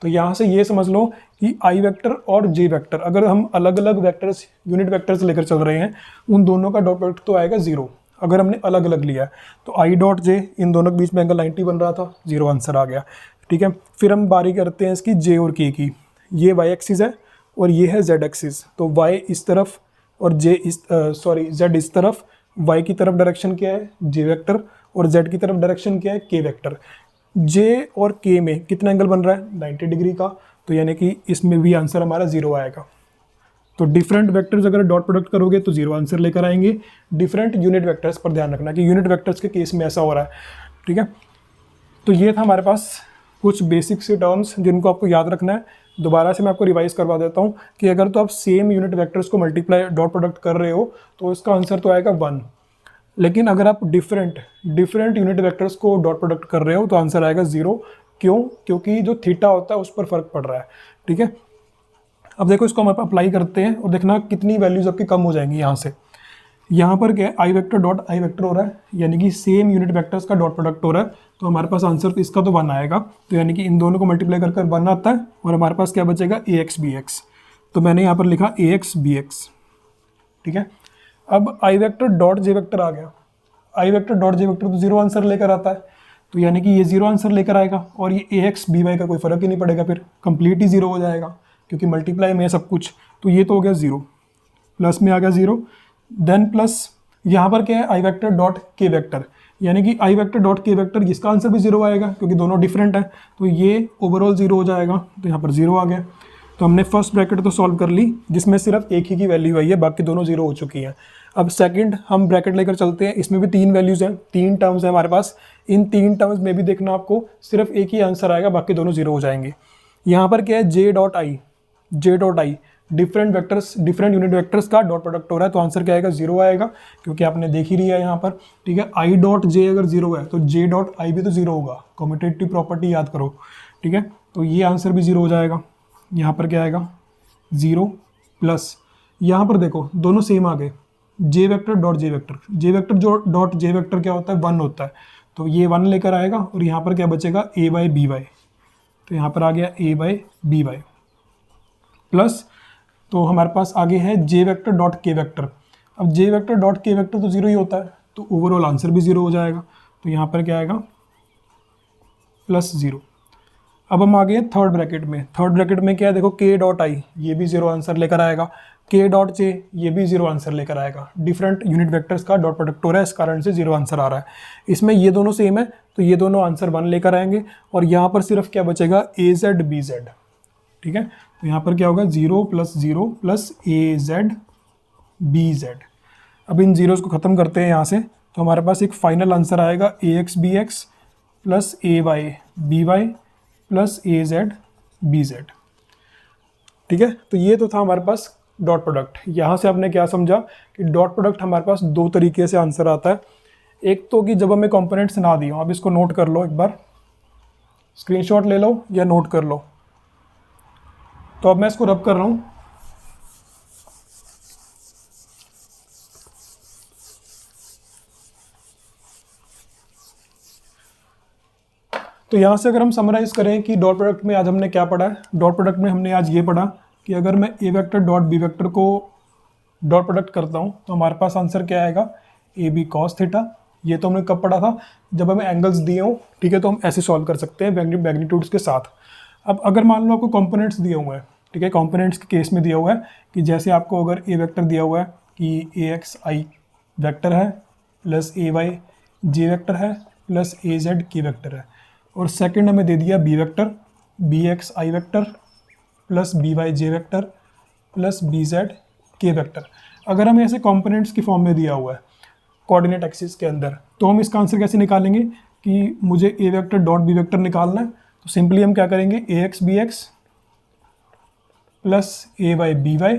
तो यहाँ से ये समझ लो कि आई वेक्टर और जे वेक्टर अगर हम अलग अलग वेक्टर्स यूनिट वेक्टर्स लेकर चल रहे हैं, उन दोनों का डॉट प्रोडक्ट तो आएगा 0। अगर हमने अलग अलग लिया है तो आई डॉट जे, इन दोनों के बीच में एंगल 90 बन रहा था, 0 आंसर आ गया। ठीक है, फिर हम बारी करते हैं इसकी जे और के की। ये वाई एक्सिस है और ये है जेड एक्सिस। तो वाई इस तरफ और जे इस जेड इस तरफ, वाई की तरफ डायरेक्शन क्या है, जे वेक्टर, और जेड की तरफ डायरेक्शन क्या है, के वेक्टर। जे और के में कितना एंगल बन रहा है, 90 डिग्री का। तो यानी कि इसमें भी आंसर हमारा 0 आएगा। तो डिफरेंट वेक्टर्स अगर डॉट प्रोडक्ट करोगे तो 0 आंसर लेकर आएंगे। डिफरेंट यूनिट वेक्टर्स पर ध्यान रखना कि यूनिट वेक्टर्स के केस में ऐसा हो रहा है। ठीक है, तो ये था हमारे पास कुछ बेसिक से टर्म्स जिनको आपको याद रखना है। दोबारा से मैं आपको रिवाइज करवा देता हूँ कि अगर तो आप सेम यूनिट वेक्टर्स को मल्टीप्लाई डॉट प्रोडक्ट कर रहे हो तो इसका आंसर तो आएगा 1। लेकिन अगर आप डिफरेंट यूनिट वेक्टर्स को डॉट प्रोडक्ट कर रहे हो तो आंसर आएगा 0। क्यों, क्योंकि जो थीटा होता है उस पर फर्क पड़ रहा है। ठीक है, अब देखो इसको हम अप्लाई करते हैं और देखना कितनी वैल्यूज आपकी कम हो जाएंगी। यहाँ पर क्या है, आई वेक्टर डॉट आई वेक्टर हो रहा है, यानी कि सेम यूनिट वेक्टर्स का डॉट प्रोडक्ट हो रहा है। तो हमारे पास आंसर इसका तो 1 आएगा। तो यानी कि इन दोनों को मल्टीप्लाई कर 1 आता है और हमारे पास क्या बचेगा, ए एक्स बी एक्स। तो मैंने यहाँ पर लिखा ए एक्स बी एक्स। ठीक है, अब आई वेक्टर डॉट जे वेक्टर आ गया। आई वेक्टर डॉट जे वेक्टर तो 0 आंसर लेकर आता है। तो यानी कि ये 0 आंसर लेकर आएगा और ये ए एक्स बी वाई का कोई फर्क ही नहीं पड़ेगा, फिर कंप्लीट ही 0 हो जाएगा क्योंकि मल्टीप्लाई में है सब कुछ। तो ये तो हो गया 0, प्लस में आ गया 0, देन प्लस यहाँ पर क्या है, आई वेक्टर डॉट के वेक्टर, यानी कि आई वेक्टर डॉट के वेक्टर, इसका आंसर भी 0 आएगा क्योंकि दोनों डिफरेंट है। तो ये ओवरऑल 0 हो जाएगा। तो यहाँ पर 0 आ गया। तो हमने फर्स्ट ब्रैकेट तो सॉल्व कर ली जिसमें सिर्फ एक ही की वैल्यू आई है, बाकी दोनों 0 हो चुकी हैं। अब सेकंड हम ब्रैकेट लेकर चलते हैं, इसमें भी 3 वैल्यूज हैं, 3 टर्म्स हैं हमारे पास। इन 3 टर्म्स में भी देखना आपको सिर्फ एक ही आंसर आएगा, बाकी दोनों 0 हो जाएंगे। यहाँ पर क्या है, J dot I different vectors, different unit vectors का डॉट प्रोडक्ट हो रहा है। तो आंसर क्या आएगा, 0 आएगा क्योंकि आपने देख ही लिया है यहाँ पर। ठीक है, आई डॉट जे अगर 0 है तो जे डॉट आई भी तो 0 होगा, कम्यूटेटिव प्रॉपर्टी याद करो। ठीक है, तो ये आंसर भी 0 हो जाएगा। यहाँ पर क्या आएगा, 0 प्लस यहाँ पर देखो दोनों सेम आ गए, जे वेक्टर डॉट जे वेक्टर, जे वेक्टर जो डॉट जे वेक्टर क्या होता है, 1 होता है। तो ये 1 लेकर आएगा और यहाँ पर क्या बचेगा, ए बाई बी वाई। तो यहाँ पर आ गया ए बाई बी वाई प्लस, तो हमारे पास आगे है जे वेक्टर डॉट के वेक्टर। अब जे वेक्टर डॉट के वेक्टर तो 0 ही होता है, तो ओवरऑल आंसर भी 0 हो जाएगा। तो यहाँ पर क्या आएगा, प्लस 0। अब हम आ गए थर्ड ब्रैकेट में। थर्ड ब्रैकेट में क्या है, देखो के डॉट आई, ये भी 0 आंसर लेकर आएगा। के डॉट जे, ये भी 0 आंसर लेकर आएगा। डिफरेंट यूनिट वेक्टर्स का डॉट प्रोडक्ट हो रहा है, इस कारण से 0 आंसर आ रहा है। इसमें ये दोनों सेम है तो ये दोनों आंसर 1 लेकर आएंगे और यहाँ पर सिर्फ क्या बचेगा, ए जेड बी जेड। ठीक है, तो यहाँ पर क्या होगा, 0 प्लस ए जेड बी जेड। अब इन जीरोस को ख़त्म करते हैं यहाँ से, तो हमारे पास एक फाइनल आंसर आएगा A x B x plus A Y B Y plus A Z B Z. ठीक है, तो ये तो था हमारे पास डॉट प्रोडक्ट। यहाँ से आपने क्या समझा कि डॉट प्रोडक्ट हमारे पास 2 तरीके से आंसर आता है। एक तो कि जब हमें कंपोनेंट्स ना दिए हो, आप इसको नोट कर लो, एक बार स्क्रीनशॉट ले लो या नोट कर लो। तो अब मैं इसको रब कर रहा हूँ। तो यहाँ से अगर हम समराइज करें कि डॉट प्रोडक्ट में आज हमने क्या पढ़ा है, डॉट प्रोडक्ट में हमने आज ये पढ़ा कि अगर मैं ए वेक्टर डॉट बी वेक्टर को डॉट प्रोडक्ट करता हूँ तो हमारे पास आंसर क्या आएगा, ए बी कॉस थीटा। ये तो हमने कब पढ़ा था, जब हमें एंगल्स दिए हों। ठीक है, तो हम ऐसे सॉल्व कर सकते हैं मैग्नीट्यूड्स के साथ। अब अगर मान लो आपको कंपोनेंट्स दिए हुए हैं, ठीक है, कंपोनेंट्स के केस में दिया हुआ है कि जैसे आपको अगर ए वेक्टर दिया हुआ है कि ए एक्स आई वेक्टर है प्लस ए वाई जे वेक्टर है प्लस ए जेड के वेक्टर है, और सेकंड हमें दे दिया B vector B X I vector plus B Y J vector plus B Z K vector. अगर हमें ऐसे कंपोनेंट्स की फॉर्म में दिया हुआ है कोऑर्डिनेट एक्सिस के अंदर। तो हम इसका आंसर कैसे निकालेंगे कि मुझे ए वेक्टर डॉट बी वेक्टर निकालना है, तो सिंपली हम क्या करेंगे, ए एक्स बी एक्स प्लस ए वाई बी वाई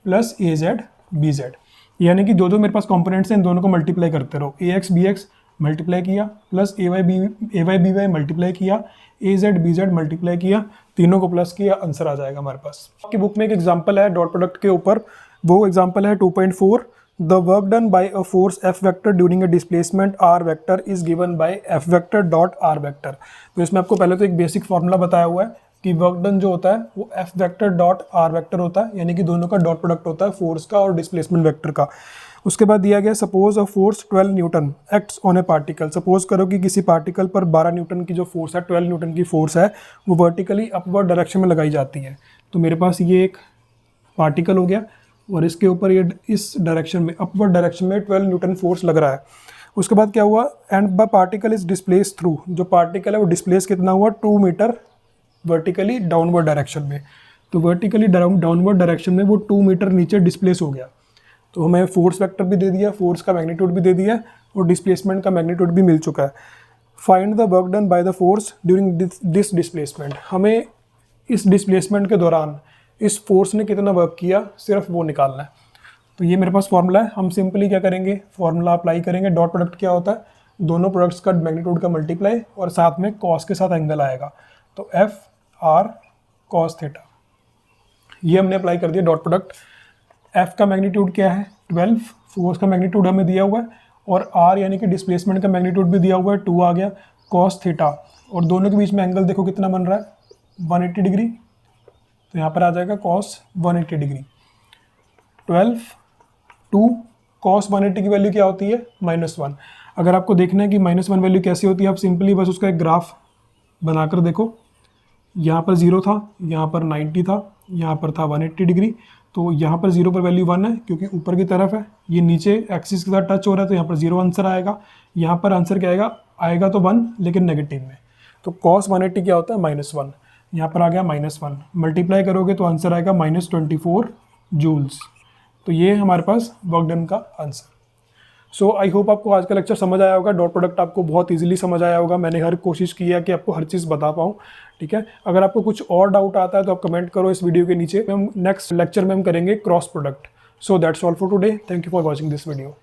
प्लस ए जेड बी जेड, यानी कि जो मेरे पास कंपोनेंट्स हैं इन दोनों को मल्टीप्लाई करते रहो। ए एक्स बी एक्स मल्टीप्लाई किया प्लस ए वाई बी वाई मल्टीप्लाई किया, ए जेड बी जेड मल्टीप्लाई किया, तीनों को प्लस किया, आंसर आ जाएगा हमारे पास। आपकी बुक में एक एग्जांपल है डॉट प्रोडक्ट के ऊपर, वो एग्जांपल है 2.4, the work done by a force F vector during a displacement r vector is given by F vector dot r vector. तो इसमें आपको पहले तो एक बेसिक फॉर्मूला बताया हुआ है कि वर्क डन जो होता है वो F vector dot r vector होता है, यानी कि दोनों का डॉट प्रोडक्ट होता है, फोर्स का और डिस्प्लेसमेंट वेक्टर का। उसके बाद दिया गया suppose a force 12 Newton acts on A particle. Suppose करो कि किसी पार्टिकल पर 12 न्यूटन की जो फोर्स है, 12 न्यूटन की फोर्स है, वो वर्टिकली अपवर्ड डायरेक्शन में लगाई जाती है। तो मेरे पास ये एक पार्टिकल हो गया और इसके ऊपर ये इस डायरेक्शन में, अपवर्ड डायरेक्शन में 12 न्यूटन फोर्स लग रहा है। उसके बाद क्या हुआ, and the particle is displace through, जो पार्टिकल है वो डिस्प्लेस कितना हुआ, 2 मीटर वर्टिकली डाउनवर्ड डायरेक्शन में। तो वर्टिकली डाउनवर्ड डायरेक्शन में वो 2 मीटर नीचे डिस्प्लेस हो गया। तो हमें फोर्स वेक्टर भी दे दिया, फोर्स का मैग्नीट्यूड भी दे दिया और डिस्प्लेसमेंट का मैग्नीट्यूड भी मिल चुका है। Find the work done by the force during this displacement, हमें इस डिस्प्लेसमेंट के दौरान इस फोर्स ने कितना वर्क किया, सिर्फ वो निकालना है। तो ये मेरे पास फॉर्मूला है, हम सिंपली क्या करेंगे, फॉर्मूला अप्लाई करेंगे। डॉट प्रोडक्ट क्या होता है, दोनों प्रोडक्ट्स का मैग्नीट्यूड का मल्टीप्लाई और साथ में कॉस के साथ एंगल आएगा, तो एफ आर कॉस थीटा, ये हमने अप्लाई कर दिया डॉट प्रोडक्ट। एफ का मैग्नीट्यूड क्या है 12, फोर्स का मैग्नीट्यूड हमें दिया हुआ है, और आर यानी कि डिस्प्लेसमेंट का मैग्नीट्यूड भी दिया हुआ है, 2 आ गया, कॉस थीटा, और दोनों के बीच में एंगल देखो कितना बन रहा है, 180 डिग्री। तो यहाँ पर आ जाएगा कॉस 180 डिग्री। 12 2 कॉस 180 की वैल्यू क्या होती है, -1। अगर आपको देखना है कि -1 वैल्यू कैसी होती है, आप सिंपली बस उसका एक ग्राफ बनाकर देखो। यहाँ पर 0 था, यहाँ पर 90 था, यहाँ पर था 180 डिग्री। तो यहाँ पर 0 पर वैल्यू 1 है क्योंकि ऊपर की तरफ है, ये नीचे एक्सिस के साथ टच हो रहा है, तो यहाँ पर 0 आंसर आएगा। यहाँ पर आंसर क्या आएगा तो 1, लेकिन नेगेटिव में। तो कॉस 180 क्या होता है, -1। यहाँ पर आ गया -1, मल्टीप्लाई करोगे तो आंसर आएगा -24 जूल्स। तो ये हमारे पास वर्क डन का आंसर। सो आई होप आपको आज का लेक्चर समझ आया होगा, डॉट प्रोडक्ट आपको बहुत इजीली समझ आया होगा। मैंने हर कोशिश की है कि आपको हर चीज़ बता पाऊँ, ठीक है। अगर आपको कुछ और डाउट आता है तो आप कमेंट करो इस वीडियो के नीचे। हम नेक्स्ट लेक्चर में हम करेंगे cross product. So that's all for today, thank you for watching this video.